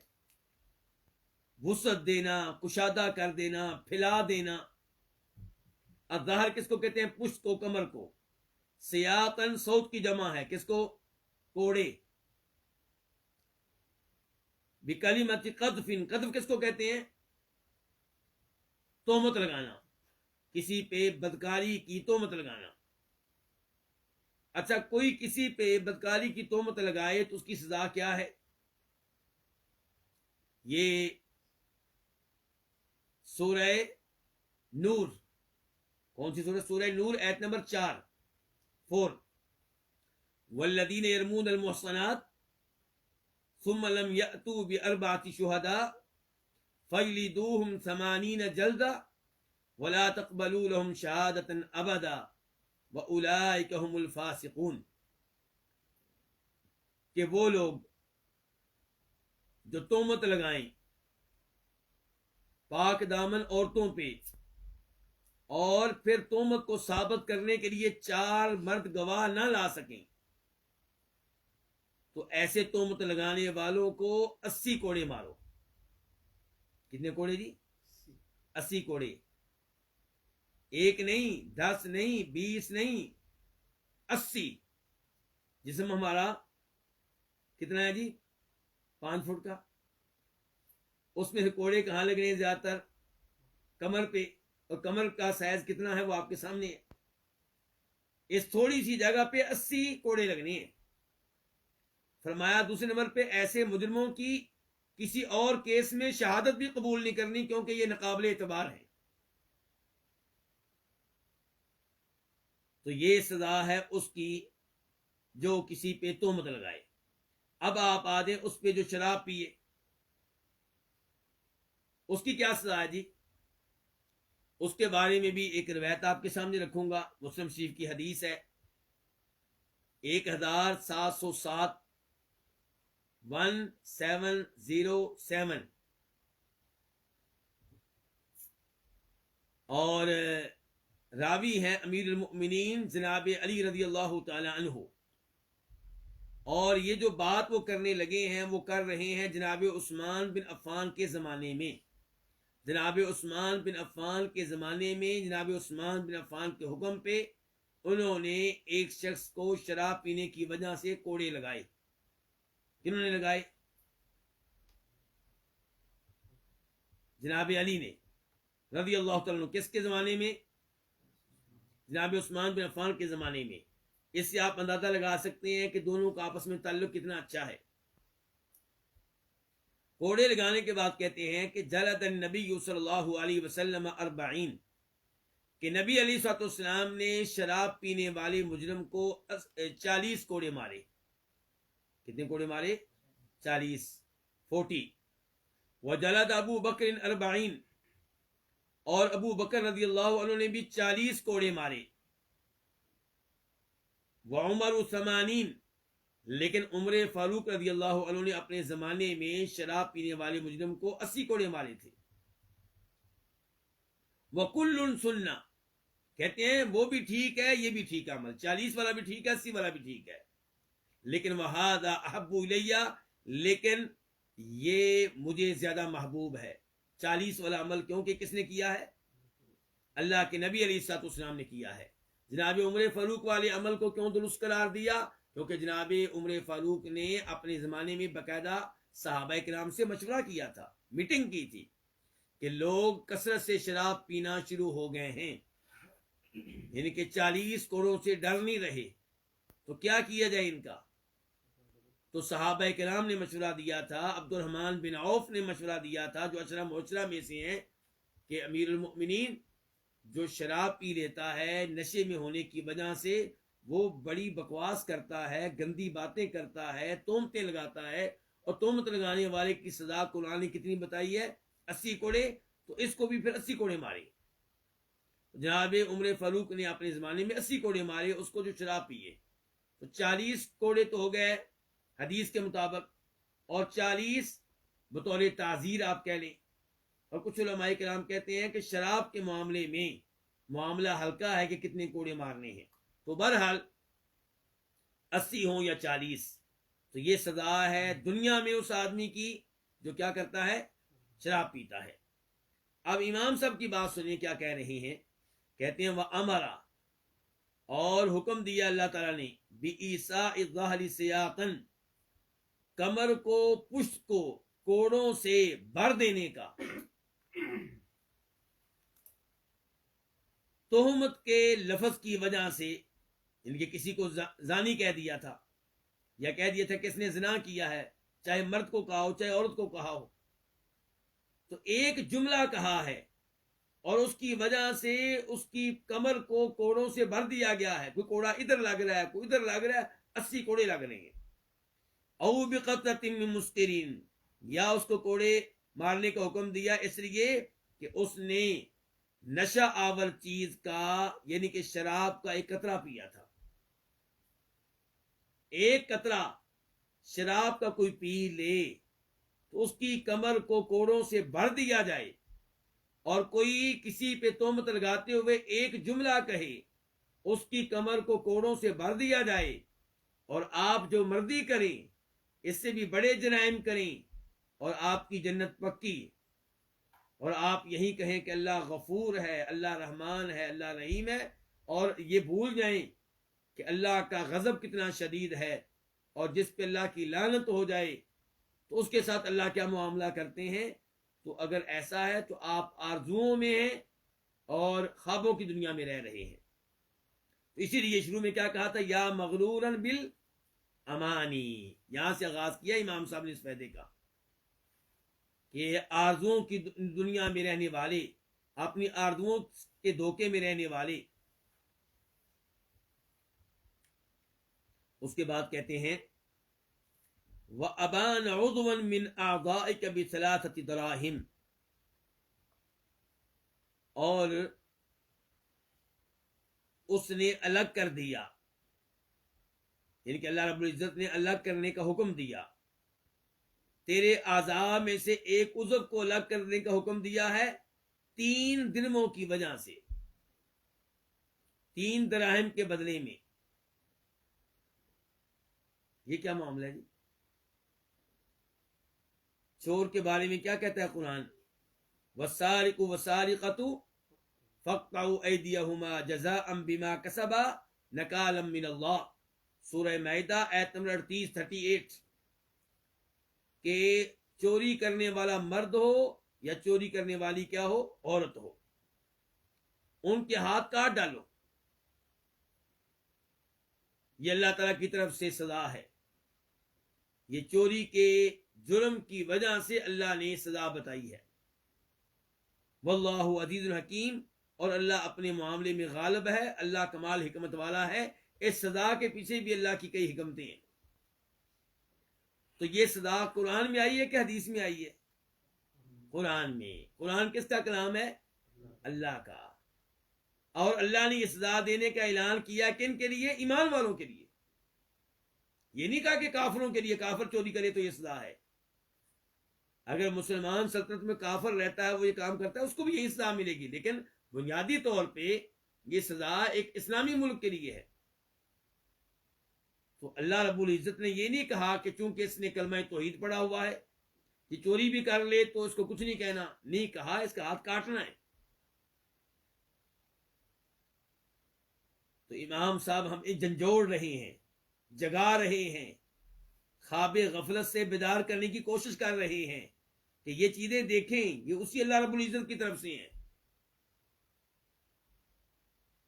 وسعت دینا, کشادہ کر دینا, پھیلا دینا. الظہر کس کو کہتے ہیں؟ پشت کو, کمر کو. سیاقن صوت کی جمع ہے, کس کو؟ کوڑے. بکلمت قذف, قذف کس کو کہتے ہیں؟ تہمت لگانا, کسی پہ بدکاری کی تہمت لگانا. اچھا, کوئی کسی پہ بدکاری کی تہمت لگائے تو اس کی سزا کیا ہے؟ یہ سورہ نور, کون سی سورہ؟ سورہ نور, آیت نمبر 4. والذین یرمون المحصنات ثم لم یأتوا بأربعة شہداء فَجْلِدُوهُمْ 80 جلدہ وَلَا تَقْبَلُوا لَهُمْ شَهَادَةً أَبَدًا وَأُولَٰئِكَ هُمُ الْفَاسِقُونَ، کہ وہ لوگ جو تہمت لگائیں پاک دامن عورتوں پہ اور پھر تہمت کو ثابت کرنے کے لیے 4 مرد گواہ نہ لا سکیں، تو ایسے تہمت لگانے والوں کو 80 کوڑے مارو۔ کتنے کوڑے جی؟ 80 کوڑے، 1 نہیں، 10 نہیں، 20 نہیں، 80۔ جسم ہمارا کتنا ہے جی؟ 5 فٹ کا، اس میں سے کوڑے کہاں لگنے ہیں؟ زیادہ تر کمر پہ، اور کمر کا سائز کتنا ہے وہ آپ کے سامنے ہے۔ اس تھوڑی سی جگہ پہ 80 کوڑے لگنے ہیں۔ فرمایا دوسرے نمبر پہ ایسے مجرموں کی کسی اور کیس میں شہادت بھی قبول نہیں کرنی، کیونکہ یہ ناقابل اعتبار ہے۔ تو یہ سزا ہے اس کی جو کسی پہ تہمت لگائے۔ اب آپ آ جائیں اس پہ جو شراب پیے، اس کی کیا سزا ہے جی؟ اس کے بارے میں بھی ایک روایت آپ کے سامنے رکھوں گا، مسلم شریف کی حدیث ہے 1707 1707، اور راوی ہیں امیر المؤمنین جناب علی رضی اللہ تعالی عنہ، اور یہ جو بات وہ کرنے لگے ہیں وہ کر رہے ہیں جناب عثمان بن عفان کے زمانے میں۔ جناب عثمان بن عفان کے زمانے میں جناب عثمان بن عفان کے حکم پہ انہوں نے ایک شخص کو شراب پینے کی وجہ سے کوڑے لگائے۔ کنہوں نے لگائے؟ جناب علی نے رضی اللہ تعالیٰ عنہ۔ کس کے زمانے میں؟ جناب عثمان بن عفان کے زمانے میں۔ اس سے آپ اندازہ لگا سکتے ہیں کہ دونوں کا آپس میں تعلق کتنا اچھا ہے۔ کوڑے لگانے کے بعد کہتے ہیں کہ جلد النبی صلی اللہ علیہ وسلم 40، کہ نبی علیہ الصلوۃ والسلام نے شراب پینے والے مجرم کو 40 کوڑے مارے۔ کتنے کوڑے مارے؟ 40، 40۔ وجلد ابو بکر 40، اور ابو بکر رضی اللہ عنہ نے بھی 40 کوڑے مارے۔ وعمر 80، لیکن عمر فاروق رضی اللہ عنہ نے اپنے زمانے میں شراب پینے والے مجرم کو 80 کوڑے مارے تھے۔ وکل سنہ، کہتے ہیں وہ بھی ٹھیک ہے، یہ بھی ٹھیک ہے عمل، 40 والا بھی ٹھیک ہے، 80 والا بھی ٹھیک ہے، لیکن وہذا احب الیہ، لیکن یہ مجھے زیادہ محبوب ہے 40 والا عمل، کیونکہ کس نے کیا ہے؟ اللہ کے نبی علیہ الصلوۃ والسلام نے کیا ہے۔ جناب عمر فاروق والے عمل کو کیوں درست قرار دیا؟ کیونکہ جناب عمر فاروق نے اپنے زمانے میں باقاعدہ صحابہ کرام سے مشورہ کیا تھا، میٹنگ کی تھی کہ لوگ کثرت سے شراب پینا شروع ہو گئے ہیں، یعنی کہ 40 کوڑوں سے ڈر نہیں رہے، تو کیا کیا جائے ان کا؟ تو صحابہ کرام نے مشورہ دیا تھا، عبد الرحمن بن عوف نے مشورہ دیا تھا، جو عشرہ مبشرہ میں سے ہیں، کہ امیر المؤمنین جو شراب پی لیتا ہے نشے میں ہونے کی وجہ سے وہ بڑی بکواس کرتا ہے، گندی باتیں کرتا ہے، تہمتیں لگاتا ہے، اور تہمت لگانے والے کی سزا قرآن نے کتنی بتائی ہے؟ 80 کوڑے، تو اس کو بھی پھر 80 کوڑے مارے۔ جناب عمر فاروق نے اپنے زمانے میں 80 کوڑے مارے اس کو جو شراب پیے، تو 40 کوڑے تو ہو گئے حدیث کے مطابق، اور 40 بطور تعزیر آپ کہہ لیں۔ اور کچھ علماء کرام کہتے ہیں کہ شراب کے معاملے میں معاملہ ہلکا ہے کہ کتنے کوڑے مارنے ہیں، تو بہرحال 80 ہوں یا 40، تو یہ سزا ہے دنیا میں اس آدمی کی جو کیا کرتا ہے؟ شراب پیتا ہے۔ اب امام صاحب کی بات سنیں کیا کہہ رہے ہیں، کہتے ہیں وَأَمَرَ، اور حکم دیا اللہ تعالیٰ نے، بِإِيسَاءِ الظَّهْرِ سِيَاقًا، کمر کو، پشت کو کوڑوں سے بھر دینے کا۔ تہمت کے لفظ کی وجہ سے، ان کے کسی کو زانی کہہ دیا تھا، یا کہہ دیا تھا کس نے زنا کیا ہے، چاہے مرد کو کہا ہو چاہے عورت کو کہا ہو، تو ایک جملہ کہا ہے اور اس کی وجہ سے اس کی کمر کو کوڑوں سے بھر دیا گیا ہے، کوئی کوڑا ادھر لگ رہا ہے کوئی ادھر لگ رہا ہے، 80 کوڑے لگ رہے ہیں۔ او بقطعۃ من مسکرین، یا اس کو کوڑے مارنے کا حکم دیا اس لیے کہ اس نے نشہ آور چیز کا یعنی کہ شراب کا ایک قطرہ پیا تھا. ایک قطرہ شراب کا کوئی پی لے تو اس کی کمر کو کوڑوں سے بھر دیا جائے اور کوئی کسی پہ تہمت لگاتے ہوئے ایک جملہ کہے اس کی کمر کو کوڑوں سے بھر دیا جائے اور آپ جو مرضی کریں اس سے بھی بڑے جرائم کریں اور آپ کی جنت پکی اور آپ یہی کہیں کہ اللہ غفور ہے اللہ رحمان ہے اللہ رحیم ہے اور یہ بھول جائیں کہ اللہ کا غضب کتنا شدید ہے اور جس پہ اللہ کی لعنت ہو جائے تو اس کے ساتھ اللہ کیا معاملہ کرتے ہیں. تو اگر ایسا ہے تو آپ آرزوؤں میں ہیں اور خوابوں کی دنیا میں رہ رہے ہیں. اسی لیے شروع میں کیا کہا تھا یا مغرورا بالامانی, یہاں سے آغاز کیا امام صاحب نے اس فائدے کا کہ آرزوؤں کی دنیا میں رہنے والے, اپنی آرزوؤں کے دھوکے میں رہنے والے. اس کے بعد کہتے ہیں وَأَبَانَ عُضْوًا مِّنْ أَعْضَائِكَ بِثَلَاثَةِ دَرَاهِمْ, اور اس نے الگ کر دیا, یعنی کہ اللہ رب العزت نے الگ کرنے کا حکم دیا. تیرے اعضاء میں سے ایک عضو کو الگ کرنے کا حکم دیا ہے 3 درہموں کی وجہ سے, 3 دراہم کے بدلے میں. یہ کیا معاملہ ہے جی؟ چور کے بارے میں کیا کہتا ہے قرآن؟ وَالسَّارِقُ وَالسَّارِقَةُ فَاقْطَعُوا أَيْدِيَهُمَا جَزَاءً بِمَا كَسَبَا نَكَالًا مِّنَ اللَّهِ, سورہ مائدہ آیت نمبر 38 کہ چوری کرنے والا مرد ہو یا چوری کرنے والی کیا ہو, عورت ہو, ان کے ہاتھ کاٹ ڈالو. یہ اللہ تعالیٰ کی طرف سے سزا ہے. یہ چوری کے جرم کی وجہ سے اللہ نے سزا بتائی ہے. واللہ عزیز الحکیم, اور اللہ اپنے معاملے میں غالب ہے, اللہ کمال حکمت والا ہے. اس سزا کے پیچھے بھی اللہ کی کئی حکمتیں ہیں. تو یہ سزا قرآن میں آئی ہے کہ حدیث میں آئی ہے؟ قرآن میں. قرآن کس کا کلام ہے؟ اللہ کا. اور اللہ نے یہ سزا دینے کا اعلان کیا کن کے لیے؟ ایمان والوں کے لیے. یہ نہیں کہا کہ کافروں کے لیے, کافر چوری کرے تو یہ سزا ہے. اگر مسلمان سلطنت میں کافر رہتا ہے, وہ یہ کام کرتا ہے, اس کو بھی یہی سزا ملے گی, لیکن بنیادی طور پہ یہ سزا ایک اسلامی ملک کے لیے ہے. تو اللہ رب العزت نے یہ نہیں کہا کہ چونکہ اس نے کلمہ توحید پڑھا ہوا ہے کہ چوری بھی کر لے تو اس کو کچھ نہیں کہنا. نہیں کہا, اس کا ہاتھ کاٹنا ہے. تو امام صاحب ہم جھنجھوڑ رہے ہیں, جگا رہے ہیں, خواب غفلت سے بیدار کرنے کی کوشش کر رہے ہیں کہ یہ چیزیں دیکھیں, یہ اسی اللہ رب العزت کی طرف سے ہیں.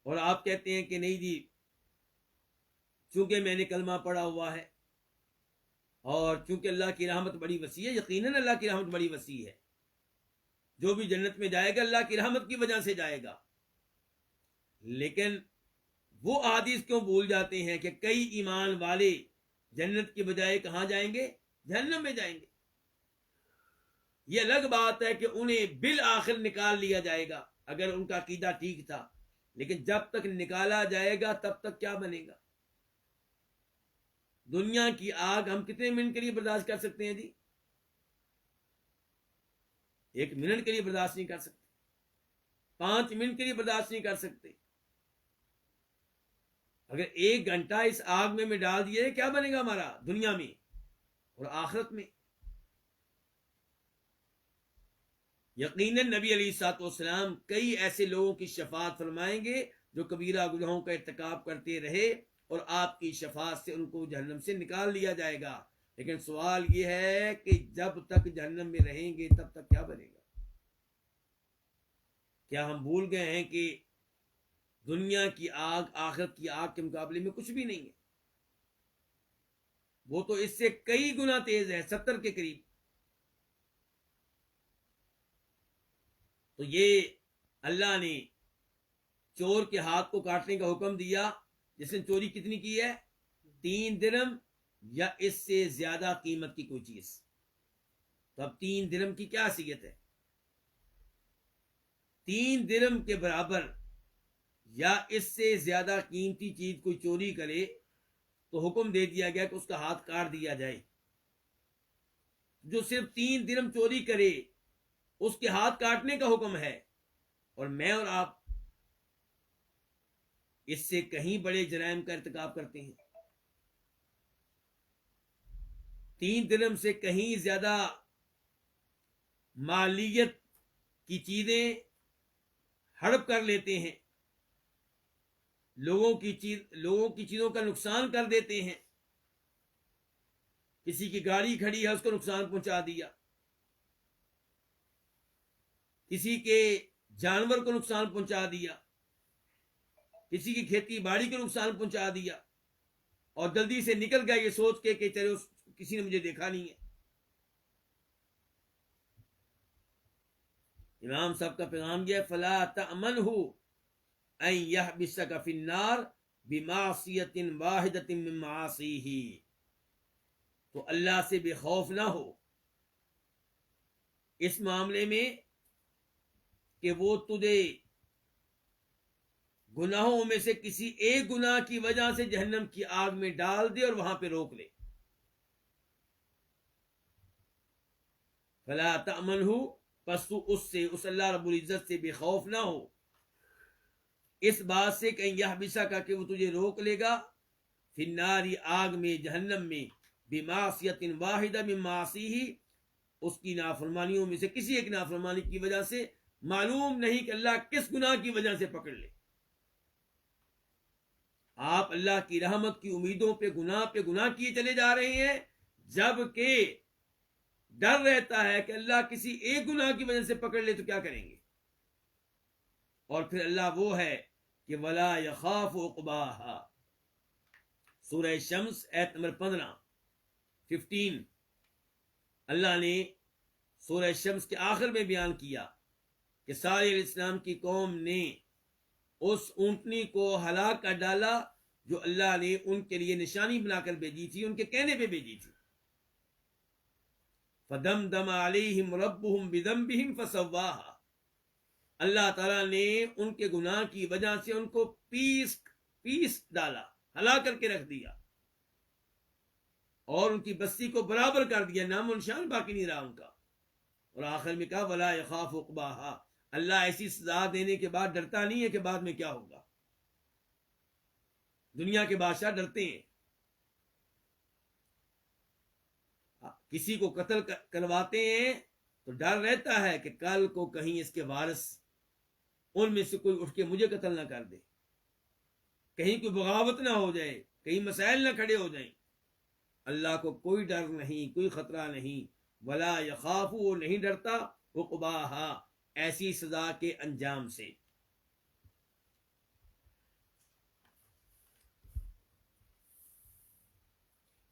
اور آپ کہتے ہیں کہ نہیں جی چونکہ میں نے کلمہ پڑھا ہوا ہے اور چونکہ اللہ کی رحمت بڑی وسیع ہے. یقیناً اللہ کی رحمت بڑی وسیع ہے. جو بھی جنت میں جائے گا اللہ کی رحمت کی وجہ سے جائے گا. لیکن وہ احادیث کیوں بھول جاتے ہیں کہ کئی ایمان والے جنت کی بجائے کہاں جائیں گے؟ جہنم میں جائیں گے. یہ الگ بات ہے کہ انہیں بالآخر نکال لیا جائے گا اگر ان کا عقیدہ ٹھیک تھا, لیکن جب تک نکالا جائے گا تب تک کیا بنے گا؟ دنیا کی آگ ہم کتنے منٹ کے لیے برداشت کر سکتے ہیں جی؟ 1 منٹ کے لیے برداشت نہیں کر سکتے, 5 منٹ کے لیے برداشت نہیں کر سکتے. اگر 1 گھنٹہ اس آگ میں ڈال دیے کیا بنے گا ہمارا دنیا میں اور آخرت میں؟ یقیناً نبی علیہ الصلوۃ والسلام کئی ایسے لوگوں کی شفاعت فرمائیں گے جو کبیرہ گناہوں کا ارتکاب کرتے رہے اور آپ کی شفاعت سے ان کو جہنم سے نکال لیا جائے گا. لیکن سوال یہ ہے کہ جب تک جہنم میں رہیں گے تب تک کیا بنے گا؟ کیا ہم بھول گئے ہیں کہ دنیا کی آگ آخرت کی آگ کے مقابلے میں کچھ بھی نہیں ہے؟ وہ تو اس سے کئی گنا تیز ہے, 70 کے قریب. تو یہ اللہ نے چور کے ہاتھ کو کاٹنے کا حکم دیا جس نے چوری کتنی کی ہے؟ 3 درہم یا اس سے زیادہ قیمت کی کوئی چیز. تو اب 3 درہم کی کیا حیثیت ہے؟ 3 درہم کے برابر یا اس سے زیادہ قیمتی چیز کوئی چوری کرے تو حکم دے دیا گیا کہ اس کا ہاتھ کاٹ دیا جائے۔ جو صرف 3 درہم چوری کرے اس کے ہاتھ کاٹنے کا حکم ہے، اور میں اور آپ اس سے کہیں بڑے جرائم کا ارتکاب کرتے ہیں۔ 3 درہم سے کہیں زیادہ مالیت کی چیزیں ہڑپ کر لیتے ہیں، لوگوں کی چیزوں کا نقصان کر دیتے ہیں۔ کسی کی گاڑی کھڑی ہے اس کو نقصان پہنچا دیا، کسی کے جانور کو نقصان پہنچا دیا، کسی کی کھیتی باڑی کو نقصان پہنچا دیا، اور جلدی سے نکل گیا یہ سوچ کے کہ چلو کسی نے مجھے دیکھا نہیں ہے۔ امام صاحب کا پیغام یہ فلا تأمنہ ان یحبسک فی النار بمعصیۃ واحدۃ من معاصیہ، تو اللہ سے بے خوف نہ ہو اس معاملے میں کہ وہ تجھے گناہوں میں سے کسی ایک گناہ کی وجہ سے جہنم کی آگ میں ڈال دے اور وہاں پہ روک لے۔ فلا تأمنہ، پس تو اس اللہ رب العزت سے بے خوف نہ ہو اس بات سے کہ یحبسہ کا کہ وہ تجھے روک لے گا، فی النار آگ میں، جہنم میں، بمعصیۃ واحدہ من معاصیہ، اس کی نافرمانیوں میں سے کسی ایک نافرمانی کی وجہ سے، معلوم نہیں کہ اللہ کس گناہ کی وجہ سے پکڑ لے۔ آپ اللہ کی رحمت کی امیدوں پہ گناہ کیے چلے جا رہے ہیں، جبکہ ڈر رہتا ہے کہ اللہ کسی ایک گناہ کی وجہ سے پکڑ لے تو کیا کریں گے۔ اور پھر اللہ وہ ہے کہ ولا یخاف عقباہا، سورہ شمس ایت نمبر 15 اللہ نے سورہ شمس کے آخر میں بیان کیا کہ صالح علیہ السلام کی قوم نے اس اونٹنی کو ہلاک کر ڈالا جو اللہ نے ان کے لیے نشانی بنا کر بھیجی تھی، ان کے کہنے پہ بھیجی تھی۔ فدمدم علیہم ربہم بذنبہم فسواہا، اللہ تعالیٰ نے ان کے گناہ کی وجہ سے ان کو پیس ڈالا، ہلاک کر کے رکھ دیا، اور ان کی بستی کو برابر کر دیا، نام و نشان باقی نہیں رہا ان کا۔ اور آخر میں کہا ولا یخاف عقباہا، اللہ ایسی سزا دینے کے بعد ڈرتا نہیں ہے کہ بعد میں کیا ہوگا۔ دنیا کے بادشاہ ڈرتے ہیں، کسی کو قتل کرواتے ہیں تو ڈر رہتا ہے کہ کل کو کہیں اس کے وارث ان میں سے کوئی اٹھ کے مجھے قتل نہ کر دے، کہیں کوئی بغاوت نہ ہو جائے، کہیں مسائل نہ کھڑے ہو جائیں۔ اللہ کو کوئی ڈر نہیں، کوئی خطرہ نہیں، ولا یخاف، وہ نہیں ڈرتا، عقباہا، ایسی سزا کے انجام سے۔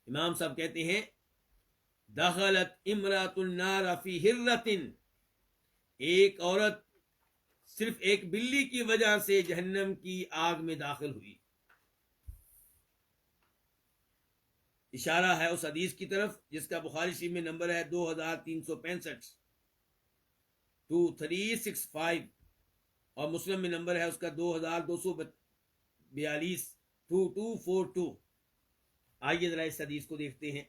امام صاحب کہتے ہیں دخلت امرأۃ النار فی ہرۃ، ایک عورت صرف ایک بلی کی وجہ سے جہنم کی آگ میں داخل ہوئی۔ اشارہ ہے اس حدیث کی طرف جس کا بخاری شریف میں نمبر ہے 2365، 2365، اور مسلم میں نمبر ہے اس کا 2242، 2242۔ آئیے ذرا اس حدیث کو دیکھتے ہیں۔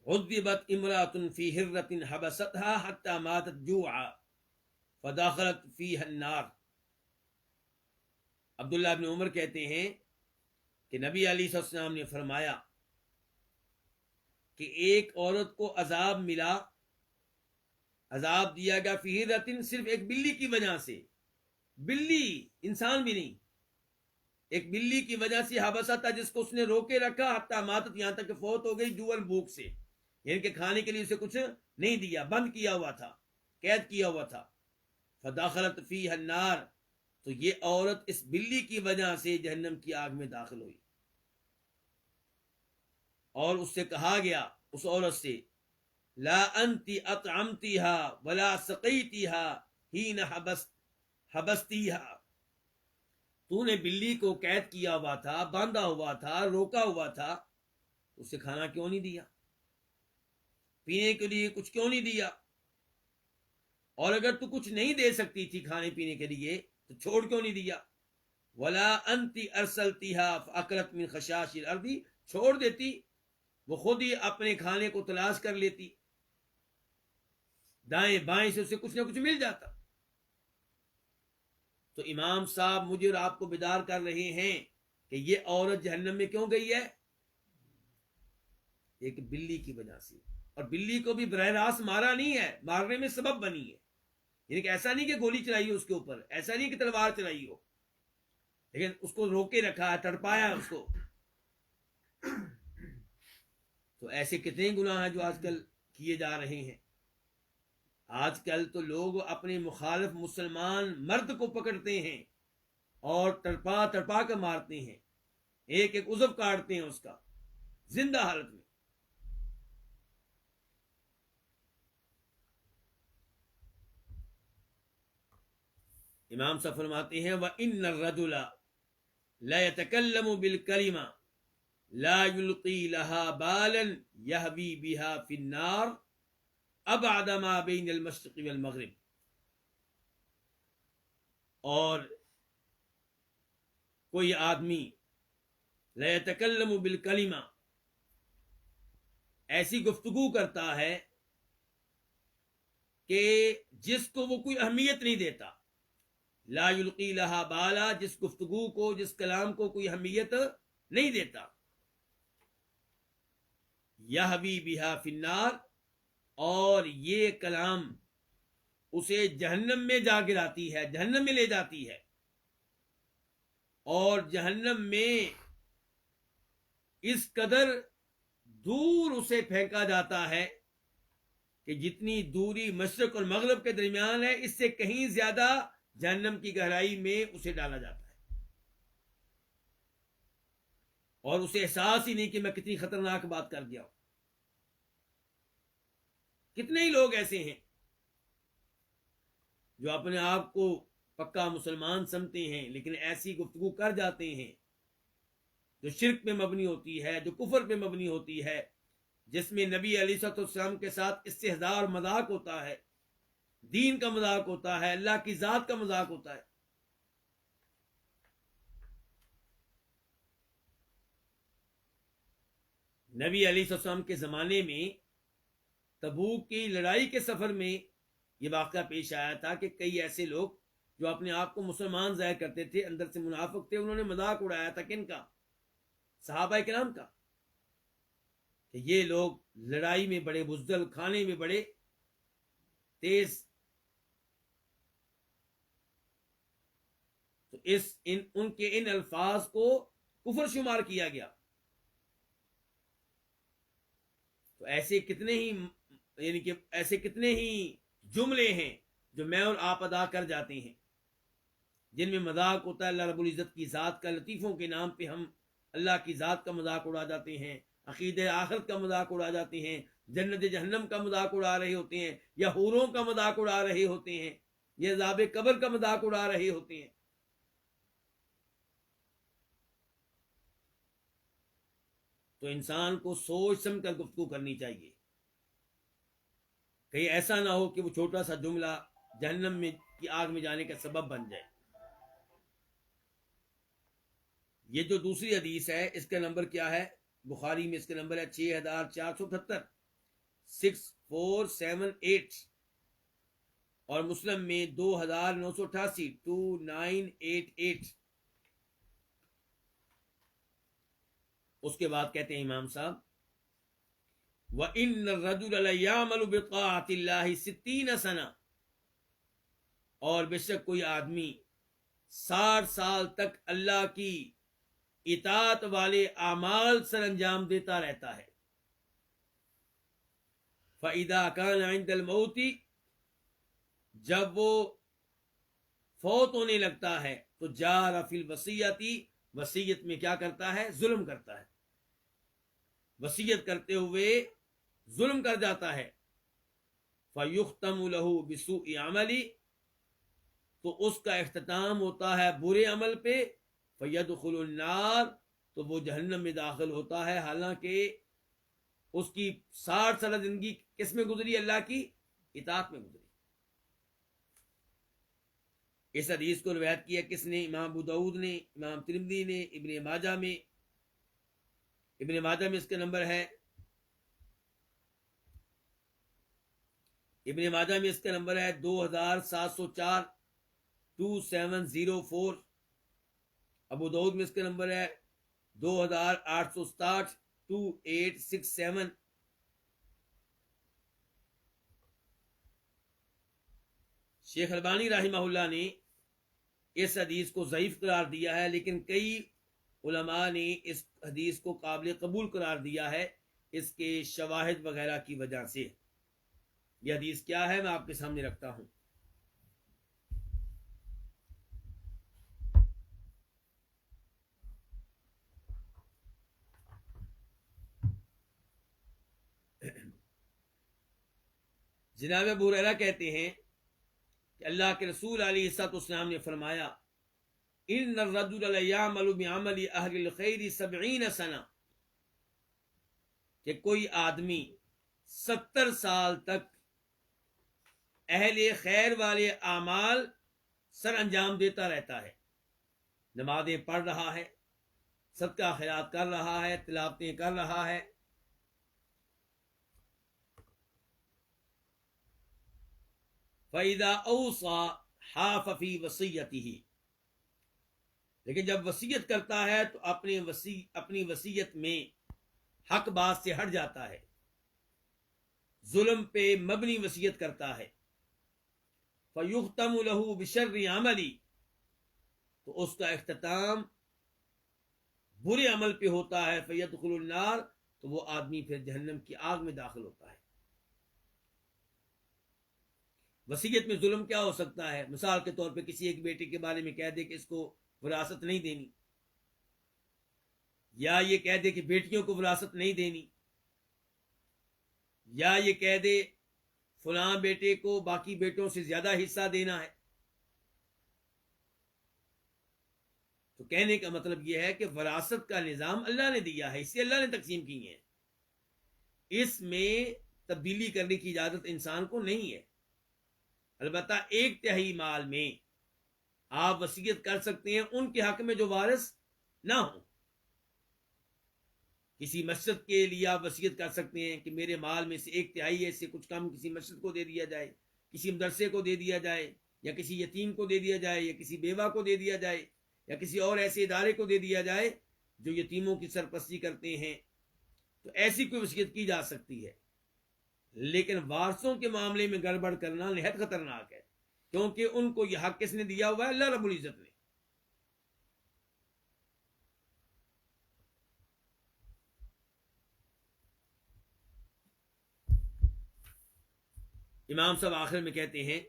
عذبت امرأة في ہرۃ حبستها حتى ماتت جوعا فدخلت فيها النار۔ عبداللہ بن عمر کہتے ہیں کہ نبی علیہ السلام نے فرمایا کہ ایک عورت کو عذاب ملا، عذاب دیا گیا فی ہرۃ، صرف ایک بلی کی وجہ سے، بلی، انسان بھی نہیں، ایک بلی کی وجہ سے، حبستہ، جس کو اس نے روکے رکھا، حتی ماتت، یہاں تک کہ فوت ہو گئی، جوعاً، بھوک سے، یعنی کہ کھانے کے لیے اسے کچھ نہیں دیا، بند کیا ہوا تھا، قید کیا ہوا تھا۔ فدخلت فیہا النار، تو یہ عورت اس بلی کی وجہ سے جہنم کی آگ میں داخل ہوئی۔ اور اس سے کہا گیا، اس عورت سے لا انت اطعمتها ولا سقيتها حين حبستيها، تو نے بلی کو قید کیا ہوا تھا، باندھا ہوا تھا، روکا ہوا تھا، اسے کھانا کیوں نہیں دیا، پینے کے لیے کچھ کیوں نہیں دیا؟ اور اگر تو کچھ نہیں دے سکتی تھی کھانے پینے کے لیے تو چھوڑ کیوں نہیں دیا؟ ولا انت ارسلتها فاکلت من خشاش الارض، چھوڑ دیتی وہ خود ہی اپنے کھانے کو تلاش کر لیتی، دائیں بائیں سے اسے کچھ نہ کچھ مل جاتا۔ تو امام صاحب مجھے اور آپ کو بیدار کر رہے ہیں کہ یہ عورت جہنم میں کیوں گئی ہے؟ ایک بلی کی وجہ سے، اور بلی کو بھی براہ راست مارا نہیں ہے، مارنے میں سبب بنی ہے، یعنی کہ ایسا نہیں کہ گولی چلائی ہو اس کے اوپر، ایسا نہیں کہ تلوار چلائی ہو، لیکن اس کو روکے رکھا ہے، تڑپایا اس کو۔ تو ایسے کتنے گناہ ہیں جو آج کل کیے جا رہے ہیں۔ آج کل تو لوگ اپنے مخالف مسلمان مرد کو پکڑتے ہیں اور تڑپا تڑپا کر مارتے ہیں، ایک ایک عضو کاٹتے ہیں اس کا زندہ حالت میں۔ امام صاحب فرماتے ہیں وَإِنَّ الرَّجُلَ لَيَتَكَلَّمُ بِالْكَلِمَةِ لَا يُلْقِي لَهَا بَالًا يَهْوِي بِهَا فِي النَّارِ أَبْعَدَ مَا بَيْنَ الْمَشْرِقِ وَالْمَغْرِبِ، اور کوئی آدمی لَيَتَكَلَّمُ بِالْكَلِمَةِ ایسی گفتگو کرتا ہے کہ جس کو وہ کوئی اہمیت نہیں دیتا، لا یلقی لہا بالا، جس گفتگو کو، جس کلام کو کوئی اہمیت نہیں دیتا، یہوی بہا فی النار، اور یہ کلام اسے جہنم میں جا گراتی ہے، جہنم میں لے جاتی ہے، اور جہنم میں اس قدر دور اسے پھینکا جاتا ہے کہ جتنی دوری مشرق اور مغرب کے درمیان ہے اس سے کہیں زیادہ جہنم کی گہرائی میں اسے ڈالا جاتا ہے، اور اسے احساس ہی نہیں کہ میں کتنی خطرناک بات کر گیا ہوں۔ کتنے ہی لوگ ایسے ہیں جو اپنے آپ کو پکا مسلمان سمجھتے ہیں لیکن ایسی گفتگو کر جاتے ہیں جو شرک پہ مبنی ہوتی ہے، جو کفر پہ مبنی ہوتی ہے، جس میں نبی علیہ الصلوۃ والسلام کے ساتھ استہزاء اور مذاق ہوتا ہے، دین کا مذاق ہوتا ہے، اللہ کی ذات کا مذاق ہوتا ہے۔ نبی علیہ السلام کے زمانے میں تبوک کی لڑائی کے سفر میں یہ واقعہ پیش آیا تھا کہ کئی ایسے لوگ جو اپنے آپ کو مسلمان ظاہر کرتے تھے، اندر سے منافق تھے، انہوں نے مذاق اڑایا تھا کن کا؟ صحابہ کرام کا، کہ یہ لوگ لڑائی میں بڑے بزدل، کھانے میں بڑے تیز۔ تو ان کے ان الفاظ کو کفر شمار کیا گیا۔ تو ایسے کتنے ہی، یعنی کہ ایسے کتنے ہی جملے ہیں جو میں اور آپ ادا کر جاتے ہیں جن میں مذاق ہوتا ہے اللہ رب العزت کی ذات کا، لطیفوں کے نام پہ ہم اللہ کی ذات کا مذاق اڑا جاتے ہیں، عقیدہ آخرت کا مذاق اڑا جاتے ہیں، جنت جہنم کا مذاق اڑا رہے ہوتے ہیں، یا حوروں کا مذاق اڑا رہے ہوتے ہیں، یا عذاب قبر کا مذاق اڑا رہے ہوتے ہیں۔ تو انسان کو سوچ سمجھ کر گفتگو کرنی چاہیے، کہیں ایسا نہ ہو کہ وہ چھوٹا سا جملہ جہنم میں کی آگ میں جانے کا سبب بن جائے۔ یہ جو دوسری حدیث ہے اس کا نمبر کیا ہے؟ بخاری میں اس کا نمبر ہے 6478، 6478، اور مسلم میں 2988، 2988۔ اس کے بعد کہتے ہیں امام صاحب وَإِنَّ الرَّجُلَ لَيَعْمَلُ بِطَاعَةِ اللَّهِ 60 سنہ، اور بے شک کوئی آدمی 60 سال تک اللہ کی اطاعت والے اعمال سر انجام دیتا رہتا ہے۔ فَإِذَا كَانَ عِندَ الْمَوْتِ، جب وہ فوت ہونے لگتا ہے تو جار فی الوصیتی، وصیت میں کیا کرتا ہے؟ ظلم کرتا ہے، وصیت کرتے ہوئے ظلم کر جاتا ہے۔ فَيُخْتَمُ لَهُ بِسُوءِ عَمَلِ، تو اس کا اختتام ہوتا ہے برے عمل پہ، فَيَدْخُلُ النَّارِ، تو وہ جہنم میں داخل ہوتا ہے، حالانکہ اس کی 60 سالہ زندگی کس میں گزری؟ اللہ کی اطاعت میں گزری۔ اس حدیث کو روایت کیا کس نے؟ امام ابو داؤد نے، امام ترمذی نے، ابن ماجہ میں اس کا نمبر ہے، ابن ماجہ میں اس کا نمبر ہے 2704 2704، ابو داؤد میں اس کا نمبر ہے 2867 2867۔ شیخ البانی رحمہ اللہ نے اس حدیث کو ضعیف قرار دیا ہے، لیکن کئی علماء نے اس حدیث کو قابل قبول قرار دیا ہے اس کے شواہد وغیرہ کی وجہ سے۔ یہ حدیث کیا ہے میں آپ کے سامنے رکھتا ہوں۔ جناب ابو ہریرہ کہتے ہیں کہ اللہ کے رسول علیہ الصلوۃ والسلام نے فرمایا، ان الرجل لیعمل بعمل اہل الخیر 70 سنہ، کہ کوئی آدمی 70 سال تک اہل خیر والے اعمال سر انجام دیتا رہتا ہے، نمازیں پڑھ رہا ہے، صدقہ خیرات کر رہا ہے، تلاوتیں کر رہا ہے، فَإِذَا أَوْصَى حَافَ فِي وَصِيَّتِهِ، لیکن جب وصیت کرتا ہے تو اپنی وصیت میں حق بات سے ہٹ جاتا ہے، ظلم پہ مبنی وصیت کرتا ہے، فَيُخْتَمُ لَهُ بِشَرِّ عَمَلِ، تو اس کا اختتام برے عمل پہ ہوتا ہے، فَيَدْخُلُ النَّارِ، تو وہ آدمی پھر جہنم کی آگ میں داخل ہوتا ہے۔ وصیت میں ظلم کیا ہو سکتا ہے؟ مثال کے طور پہ کسی ایک بیٹے کے بارے میں کہہ دے کہ اس کو وراثت نہیں دینی، یا یہ کہہ دے کہ بیٹیوں کو وراثت نہیں دینی، یا یہ کہہ دے فلاں بیٹے کو باقی بیٹوں سے زیادہ حصہ دینا ہے۔ تو کہنے کا مطلب یہ ہے کہ وراثت کا نظام اللہ نے دیا ہے، اسے اللہ نے تقسیم کی ہے، اس میں تبدیلی کرنے کی اجازت انسان کو نہیں ہے۔ البتہ 1/3 مال میں آپ وصیت کر سکتے ہیں ان کے حق میں جو وارث نہ ہوں۔ کسی مسجد کے لیے آپ وصیت کر سکتے ہیں کہ میرے مال میں سے 1/3 ہے، اس سے کچھ کم کسی مسجد کو دے دیا جائے، کسی مدرسے کو دے دیا جائے، یا کسی یتیم کو دے دیا جائے، یا کسی بیوہ کو دے دیا جائے، یا کسی اور ایسے ادارے کو دے دیا جائے جو یتیموں کی سرپرستی کرتے ہیں۔ تو ایسی کوئی وصیت کی جا سکتی ہے، لیکن وارثوں کے معاملے میں گڑبڑ کرنا نہایت خطرناک ہے، کیونکہ ان کو یہ حق کس نے دیا ہوا ہے؟ اللہ رب العزت نے۔ امام صاحب آخر میں کہتے ہیں،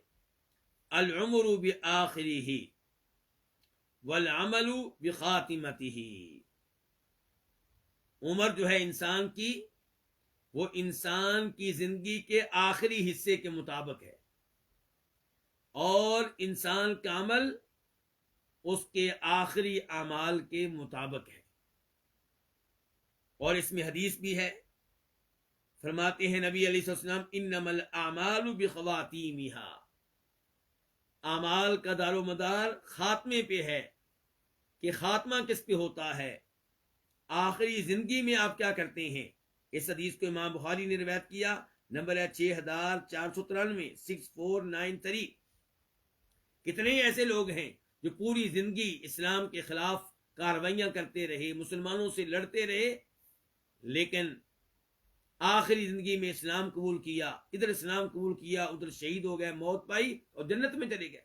العمر بآخرہ والعمل بخاتمتہ، عمر جو ہے انسان کی، وہ انسان کی زندگی کے آخری حصے کے مطابق ہے، اور انسان کا عمل اس کے آخری اعمال کے مطابق ہے۔ اور اس میں حدیث بھی ہے، فرماتے ہیں نبی علیہ السلام، انما الاعمال بخواتیمہا، اعمال کا دار و مدار خاتمے پہ ہے، کہ خاتمہ کس پہ ہوتا ہے، آخری زندگی میں آپ کیا کرتے ہیں۔ اس حدیث کو امام بخاری نے روایت کیا، نمبر ہے 6493 6493۔ کتنے ایسے لوگ ہیں جو پوری زندگی اسلام کے خلاف کاروائیاں کرتے رہے، مسلمانوں سے لڑتے رہے، لیکن آخری زندگی میں اسلام قبول کیا، ادھر اسلام قبول کیا، ادھر شہید ہو گئے، موت پائی اور جنت میں چلے گئے۔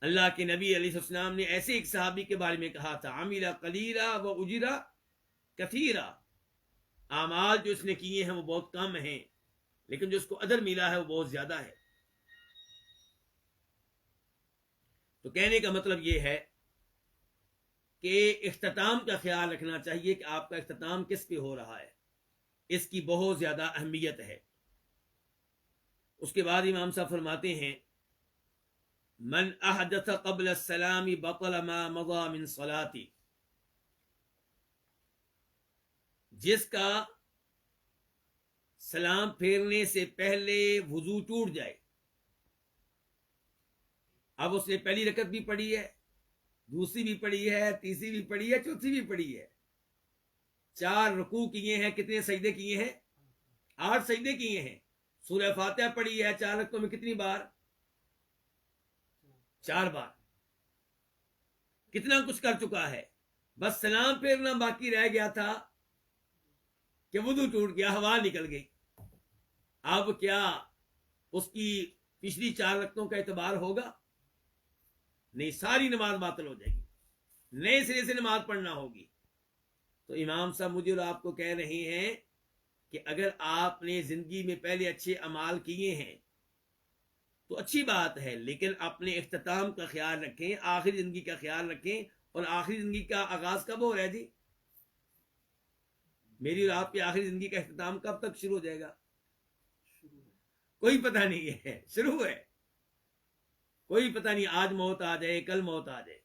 اللہ کے نبی علیہ السلام نے ایسے ایک صحابی کے بارے میں کہا تھا، عمل قلیلا و اجر کثیرا، اعمال جو اس نے کیے ہیں وہ بہت کم ہیں، لیکن جو اس کو اجر ملا ہے وہ بہت زیادہ ہے۔ تو کہنے کا مطلب یہ ہے کہ اختتام کا خیال رکھنا چاہیے کہ آپ کا اختتام کس پہ ہو رہا ہے۔ اس کی بہت زیادہ اہمیت ہے۔ اس کے بعد امام صاحب فرماتے ہیں من احدث قبل السلام بطل ما مضى من صلاتی، جس کا سلام پھیرنے سے پہلے وضو ٹوٹ جائے، اب اس نے پہلی رکعت بھی پڑھی ہے، دوسری بھی پڑھی ہے، تیسری بھی پڑھی ہے، چوتھی بھی پڑھی ہے، 4 رکوع کیے ہیں، کتنے سجدے کیے ہیں؟ 8 سجدے کیے ہیں، سورہ فاتحہ پڑھی ہے 4 رکعتوں میں کتنی بار؟ 4 بار، کتنا کچھ کر چکا ہے، بس سلام پھیرنا باقی رہ گیا تھا کہ وضو ٹوٹ گیا، ہوا نکل گئی۔ اب کیا اس کی پچھلی 4 رکعتوں کا اعتبار ہوگا؟ نہیں، ساری نماز باطل ہو جائے گی، نئے سرے سے نماز پڑھنا ہوگی۔ تو امام صاحب مجھے اور آپ کو کہہ رہے ہیں کہ اگر آپ نے زندگی میں پہلے اچھے اعمال کیے ہیں تو اچھی بات ہے، لیکن اپنے اختتام کا خیال رکھیں، آخری زندگی کا خیال رکھیں۔ اور آخری زندگی کا آغاز کب ہو رہا ہے جی؟ میری اور آپ کی آخری زندگی کا اختتام کب تک شروع ہو جائے گا؟ کوئی پتہ نہیں ہے، شروع ہے، کوئی پتہ نہیں، آج موت آ جائے، کل موت آ جائے۔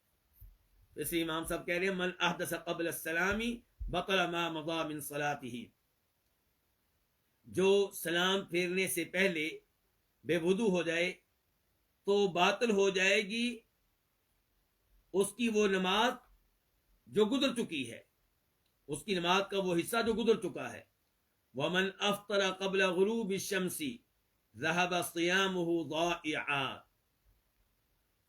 جیسے امام صاحب کہہ رہے ہیں من احدث قبل السلام بطل ما مضى من صلاته، جو سلام پھیرنے سے پہلے بے وضو ہو جائے تو باطل ہو جائے گی اس کی وہ نماز جو گزر چکی ہے، اس کی نماز کا وہ حصہ جو گزر چکا ہے۔ ومن افطر قبل غروب الشمس ذهب صيامه ضائعا،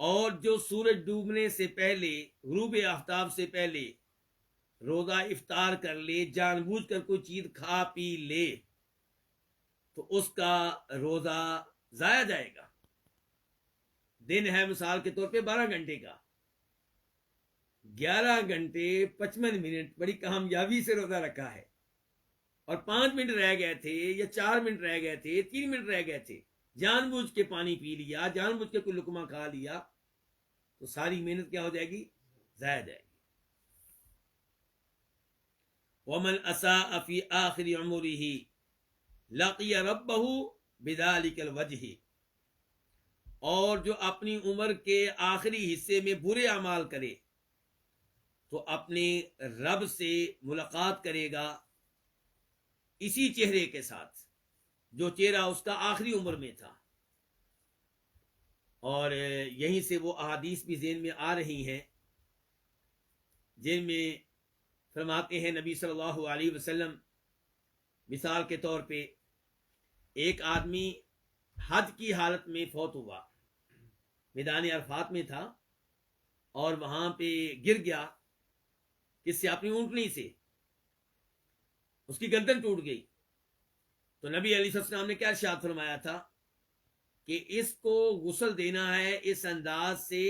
اور جو سورج ڈوبنے سے پہلے، غروب آفتاب سے پہلے روزہ افطار کر لے، جان بوجھ کر کوئی چیز کھا پی لے، تو اس کا روزہ ضائع جائے گا۔ دن ہے مثال کے طور پہ 12 گھنٹے کا، 11 گھنٹے 55 منٹ بڑی کامیابی سے روزہ رکھا ہے، اور 5 منٹ رہ گئے تھے یا 4 منٹ رہ گئے تھے، 3 منٹ رہ گئے تھے، جان بوجھ کے پانی پی لیا، جان بوجھ کے کوئی لقمہ کھا لیا، تو ساری محنت کیا ہو جائے گی؟ ضائع جائے گی۔ ومن اساء فی آخر عمره لقی ربہ بذلک الوجہ، اور جو اپنی عمر کے آخری حصے میں برے اعمال کرے تو اپنے رب سے ملاقات کرے گا اسی چہرے کے ساتھ جو چہرہ اس کا آخری عمر میں تھا۔ اور یہیں سے وہ احادیث بھی ذہن میں آ رہی ہیں جن میں فرماتے ہیں نبی صلی اللہ علیہ وسلم، مثال کے طور پہ ایک آدمی حج کی حالت میں فوت ہوا، میدان عرفات میں تھا اور وہاں پہ گر گیا، کس سے؟ اپنی اونٹنی سے، اس کی گردن ٹوٹ گئی۔ تو نبی علیہ السلام نے کیا ارشاد فرمایا تھا کہ اس کو غسل دینا ہے اس انداز سے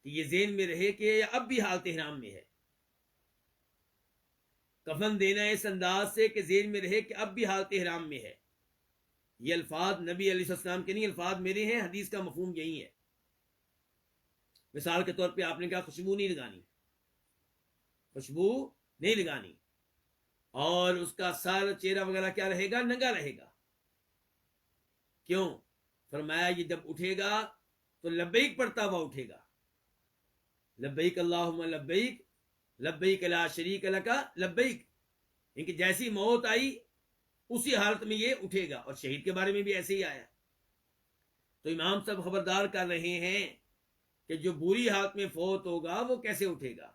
کہ یہ ذہن میں رہے کہ اب بھی حالت احرام میں ہے، کفن دینا ہے اس انداز سے کہ ذہن میں رہے کہ اب بھی حالت احرام میں ہے۔ یہ الفاظ نبی علیہ السلام کے نہیں، الفاظ میرے ہیں، حدیث کا مفہوم یہی ہے۔ مثال کے طور پہ آپ نے کہا خوشبو نہیں لگانی، خوشبو نہیں لگانی، اور اس کا سر، چہرہ وغیرہ کیا رہے گا؟ ننگا رہے گا۔ کیوں؟ فرمایا یہ جب اٹھے گا تو لبیک پڑھتا ہوا اٹھے گا، لبیک اللہم لبیک لبیک لا شریک لک لبیک، ان کی جیسی موت آئی اسی حالت میں یہ اٹھے گا۔ اور شہید کے بارے میں بھی ایسے ہی آیا۔ تو امام صاحب خبردار کر رہے ہیں کہ جو بری حالت میں فوت ہوگا وہ کیسے اٹھے گا۔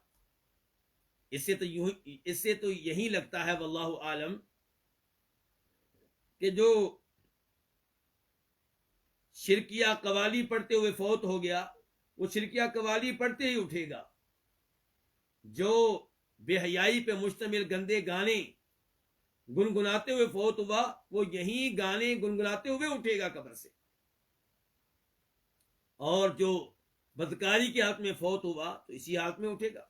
اس سے تو یہی لگتا ہے واللہ عالم کہ جو شرکیہ قوالی پڑھتے ہوئے فوت ہو گیا وہ شرکیہ قوالی پڑھتے ہی اٹھے گا، جو بے حیائی پہ مشتمل گندے گانے گنگناتے ہوئے فوت ہوا وہ یہی گانے گنگناتے ہوئے اٹھے گا قبر سے، اور جو بدکاری کی حالت میں فوت ہوا تو اسی حالت میں اٹھے گا۔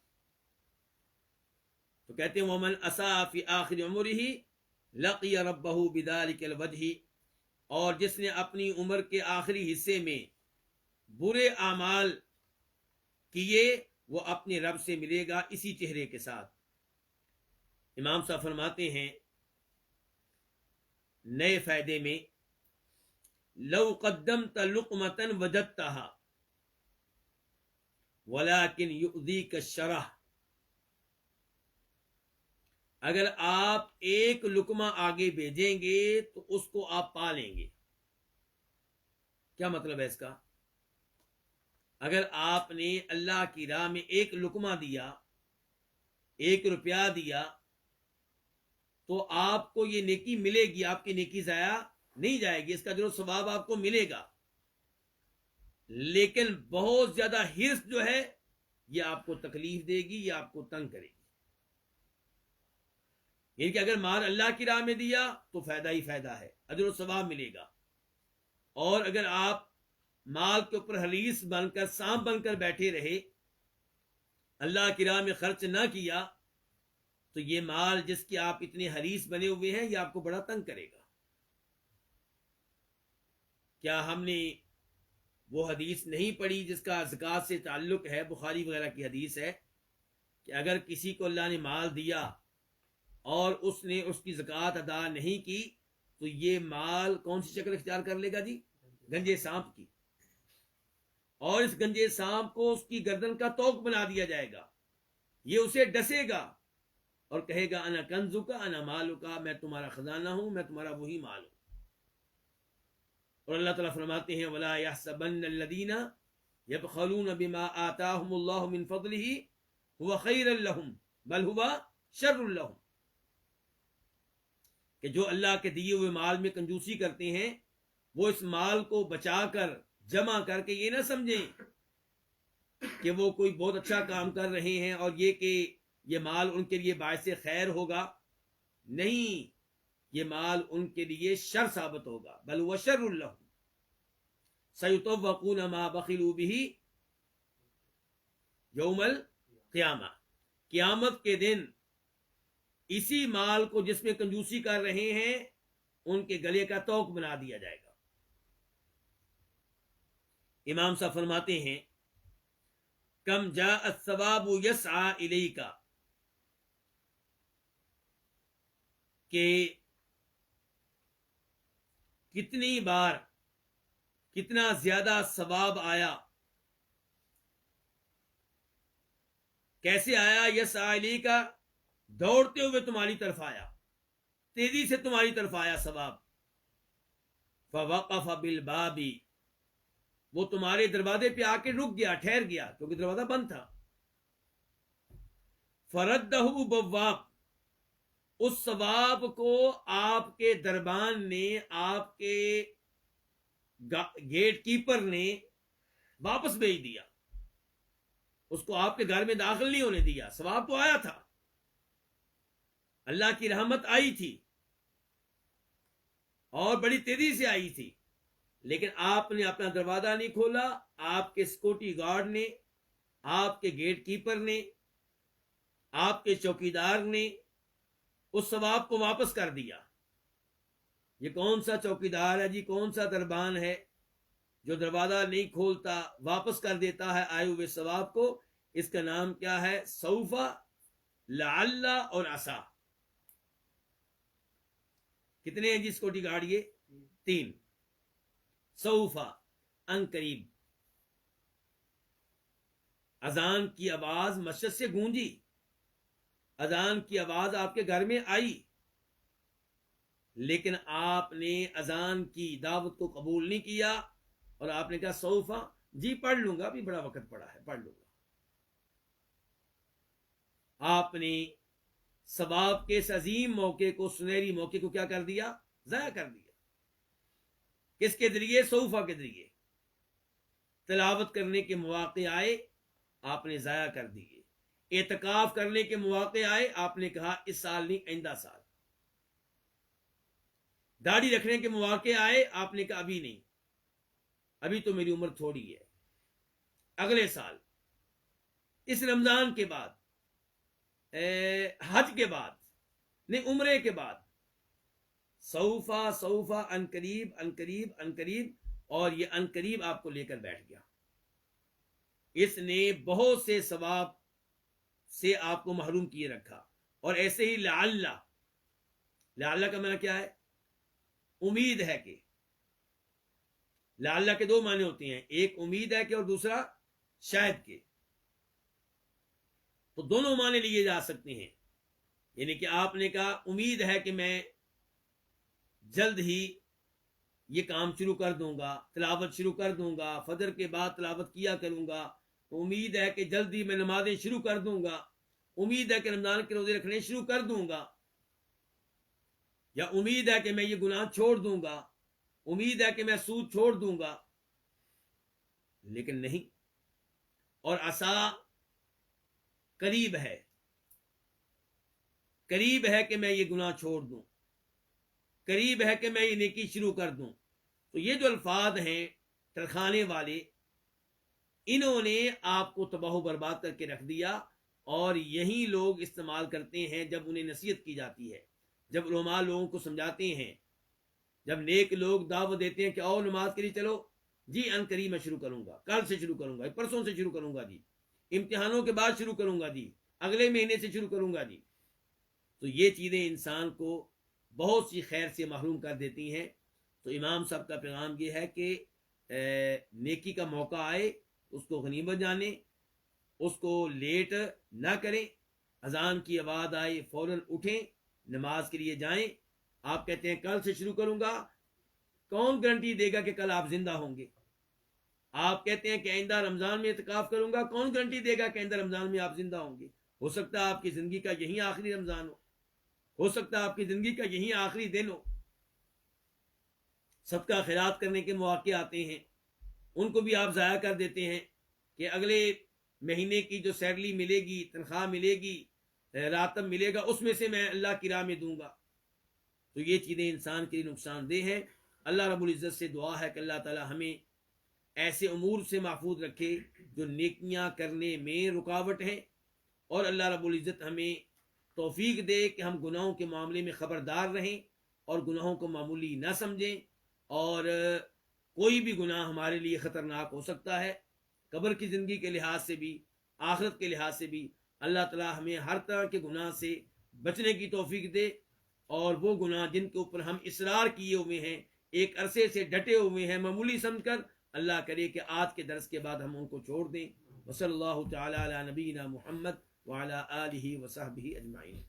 تو کہتے ہیں ومن اساء فی آخر عمرہ لقی ربہ بذلک الوجہ، اور جس نے اپنی عمر کے آخری حصے میں برے اعمال کیے وہ اپنے رب سے ملے گا اسی چہرے کے ساتھ۔ امام صاحب فرماتے ہیں نئے فائدے میں لو قدمت لقمة وجدتها ولكن يؤذيك الشرح، اگر آپ ایک لقمہ آگے بھیجیں گے تو اس کو آپ پا لیں گے۔ کیا مطلب ہے اس کا؟ اگر آپ نے اللہ کی راہ میں ایک لقمہ دیا، 1 روپیہ دیا، تو آپ کو یہ نیکی ملے گی، آپ کی نیکی ضائع نہیں جائے گی، اس کا اجر و ثواب آپ کو ملے گا۔ لیکن بہت زیادہ حرص جو ہے یہ آپ کو تکلیف دے گی، یہ آپ کو تنگ کرے گی۔ یعنی کہ اگر مال اللہ کی راہ میں دیا تو فائدہ ہی فائدہ ہے، اجر و ثواب ملے گا، اور اگر آپ مال کے اوپر حریص بن کر، سانپ بن کر بیٹھے رہے، اللہ کی راہ میں خرچ نہ کیا، تو یہ مال جس کی آپ اتنے حریص بنے ہوئے ہیں یہ آپ کو بڑا تنگ کرے گا۔ کیا ہم نے وہ حدیث نہیں پڑھی جس کا زکوٰۃ سے تعلق ہے؟ بخاری وغیرہ کی حدیث ہے کہ اگر کسی کو اللہ نے مال دیا اور اس نے اس کی زکوٰۃ ادا نہیں کی تو یہ مال کون سی شکل اختیار کر لے گا جی؟ گنجے سانپ کی، اور اس گنجے سانپ کو اس کی گردن کا توق بنا دیا جائے گا، یہ اسے ڈسے گا اور کہے گا انا کنزو کا انا مالو کا، میں تمہارا خزانہ ہوں، میں تمہارا وہی مال ہوں۔ اور اللہ تعالیٰ فرماتے ہیں وَلَا يَحْسَبَنَّ الَّذِينَ يَبْخَلُونَ بِمَا آتَاهُمُ اللَّهُ مِنْ فَضْلِهِ هُوَ خَيْرًا لَهُمْ بَلْ هُوَ شَرٌّ لَهُمْ، کہ جو اللہ کے دیے ہوئے مال میں کنجوسی کرتے ہیں وہ اس مال کو بچا کر، جمع کر کے یہ نہ سمجھیں کہ وہ کوئی بہت اچھا کام کر رہے ہیں اور یہ کہ یہ مال ان کے لیے باعث خیر ہوگا، نہیں، یہ مال ان کے لیے شر ثابت ہوگا۔ بل هو شر لهم سیطوقون ما بخلوا به یوم القیامہ، قیامت کے دن اسی مال کو جس میں کنجوسی کر رہے ہیں ان کے گلے کا توق بنا دیا جائے گا۔ امام صاحب فرماتے ہیں کم جاء الثواب یسعى الیک، کہ کتنی بار، کتنا زیادہ ثواب آیا، کیسے آیا؟ یسعى الیک، دوڑتے ہوئے تمہاری طرف آیا، تیزی سے تمہاری طرف آیا ثواب۔ فوقف بالباب، وہ تمہارے دروازے پہ آ کے رک گیا، ٹھہر گیا، کیونکہ دروازہ بند تھا۔ فردہ بواب، اس ثواب کو آپ کے دربان نے، آپ کے گیٹ کیپر نے واپس بھیج دیا، اس کو آپ کے گھر میں داخل نہیں ہونے دیا۔ ثواب تو آیا تھا، اللہ کی رحمت آئی تھی اور بڑی تیزی سے آئی تھی، لیکن آپ نے اپنا دروازہ نہیں کھولا، آپ کے سیکورٹی گارڈ نے، آپ کے گیٹ کیپر نے، آپ کے چوکیدار نے اس ثواب کو واپس کر دیا۔ یہ کون سا چوکیدار ہے جی، کون سا دربان ہے جو دروازہ نہیں کھولتا، واپس کر دیتا ہے آئے ہوئے ثواب کو؟ اس کا نام کیا ہے؟ سوفا، لعل اور عسا۔ کتنے ہیں جی سیکورٹی گارڈ؟ یہ 3۔ سوفا، ان قریب، اذان کی آواز مسجد سے گونجی، اذان کی آواز آپ کے گھر میں آئی، لیکن آپ نے اذان کی دعوت کو قبول نہیں کیا اور آپ نے کہا سوفا، جی پڑھ لوں گا، ابھی بڑا وقت پڑا ہے، پڑھ لوں گا۔ آپ نے ثواب کے اس عظیم موقع کو، سنہری موقع کو کیا کر دیا؟ ضائع کر دیا۔ کس کے ذریعے؟ سوفا کے ذریعے۔ تلاوت کرنے کے مواقع آئے، آپ نے ضائع کر دیے۔ اعتکاف کرنے کے مواقع آئے، آپ نے کہا اس سال نہیں، آئندہ سال۔ داڑھی رکھنے کے مواقع آئے، آپ نے کہا ابھی نہیں، ابھی تو میری عمر تھوڑی ہے، اگلے سال، اس رمضان کے بعد، حج کے بعد، نہیں عمرے کے بعد۔ سوفا سوفا، ان قریب ان قریب ان قریب، اور یہ ان قریب آپ کو لے کر بیٹھ گیا۔ اس نے بہت سے ثواب سے آپ کو محروم کیے رکھا۔ اور ایسے ہی لعل، لعل کا معنی کیا ہے؟ امید ہے کہ، لعل کے دو معنی ہوتے ہیں، ایک امید ہے کہ اور دوسرا شاید کہ، تو دونوں معنی لیے جا سکتے ہیں. یعنی کہ آپ نے کہا امید ہے کہ میں جلد ہی یہ کام شروع کر دوں گا، تلاوت شروع کر دوں گا، فجر کے بعد تلاوت کیا کروں گا، امید ہے کہ جلدی میں نمازیں شروع کر دوں گا، امید ہے کہ رمضان کے روزے رکھنے شروع کر دوں گا، یا امید ہے کہ میں یہ گناہ چھوڑ دوں گا، امید ہے کہ میں سود چھوڑ دوں گا. لیکن نہیں. اور عسا قریب ہے، قریب ہے کہ میں یہ گناہ چھوڑ دوں، قریب ہے کہ میں یہ نیکی شروع کر دوں. تو یہ جو الفاظ ہیں ترخانے والے، انہوں نے آپ کو تباہ و برباد کر کے رکھ دیا. اور یہی لوگ استعمال کرتے ہیں جب انہیں نصیحت کی جاتی ہے، جب علماء لوگوں کو سمجھاتے ہیں، جب نیک لوگ دعوت دیتے ہیں کہ آؤ نماز کے لیے چلو، جی ان قریب میں شروع کروں گا، کل سے شروع کروں گا، پرسوں سے شروع کروں گا، جی امتحانوں کے بعد شروع کروں گا، جی اگلے مہینے سے شروع کروں گا، جی. تو یہ چیزیں انسان کو بہت سی خیر سے محروم کر دیتی ہیں. تو امام صاحب کا پیغام یہ ہے کہ نیکی کا موقع آئے اس کو غنیمت جانیں، اس کو لیٹ نہ کریں. اذان کی آواز آئے فوراً اٹھیں، نماز کے لیے جائیں. آپ کہتے ہیں کل سے شروع کروں گا، کون گارنٹی دے گا کہ کل آپ زندہ ہوں گے؟ آپ کہتے ہیں کہ آئندہ رمضان میں اعتکاف کروں گا، کون گارنٹی دے گا کہ آئندہ رمضان میں آپ زندہ ہوں گے؟ ہو سکتا ہے آپ کی زندگی کا یہی آخری رمضان ہو سکتا ہے آپ کی زندگی کا یہی آخری دن ہو. صدقہ خیرات کرنے کے مواقع آتے ہیں، ان کو بھی آپ ضائع کر دیتے ہیں کہ اگلے مہینے کی جو سیلری ملے گی، تنخواہ ملے گی، راتب ملے گا، اس میں سے میں اللہ کی راہ میں دوں گا. تو یہ چیزیں انسان کے لیے نقصان دہ ہیں. اللہ رب العزت سے دعا ہے کہ اللہ تعالی ہمیں ایسے امور سے محفوظ رکھے جو نیکیاں کرنے میں رکاوٹ ہیں، اور اللہ رب العزت ہمیں توفیق دے کہ ہم گناہوں کے معاملے میں خبردار رہیں اور گناہوں کو معمولی نہ سمجھیں. اور کوئی بھی گناہ ہمارے لیے خطرناک ہو سکتا ہے، قبر کی زندگی کے لحاظ سے بھی، آخرت کے لحاظ سے بھی. اللہ تعالی ہمیں ہر طرح کے گناہ سے بچنے کی توفیق دے، اور وہ گناہ جن کے اوپر ہم اصرار کیے ہوئے ہیں، ایک عرصے سے ڈٹے ہوئے ہیں معمولی سمجھ کر، اللہ کرے کہ آج کے درس کے بعد ہم ان کو چھوڑ دیں. وصلی اللہ تعالی علی نبینا محمد وعلی آلہ وصحبہ اجمعین.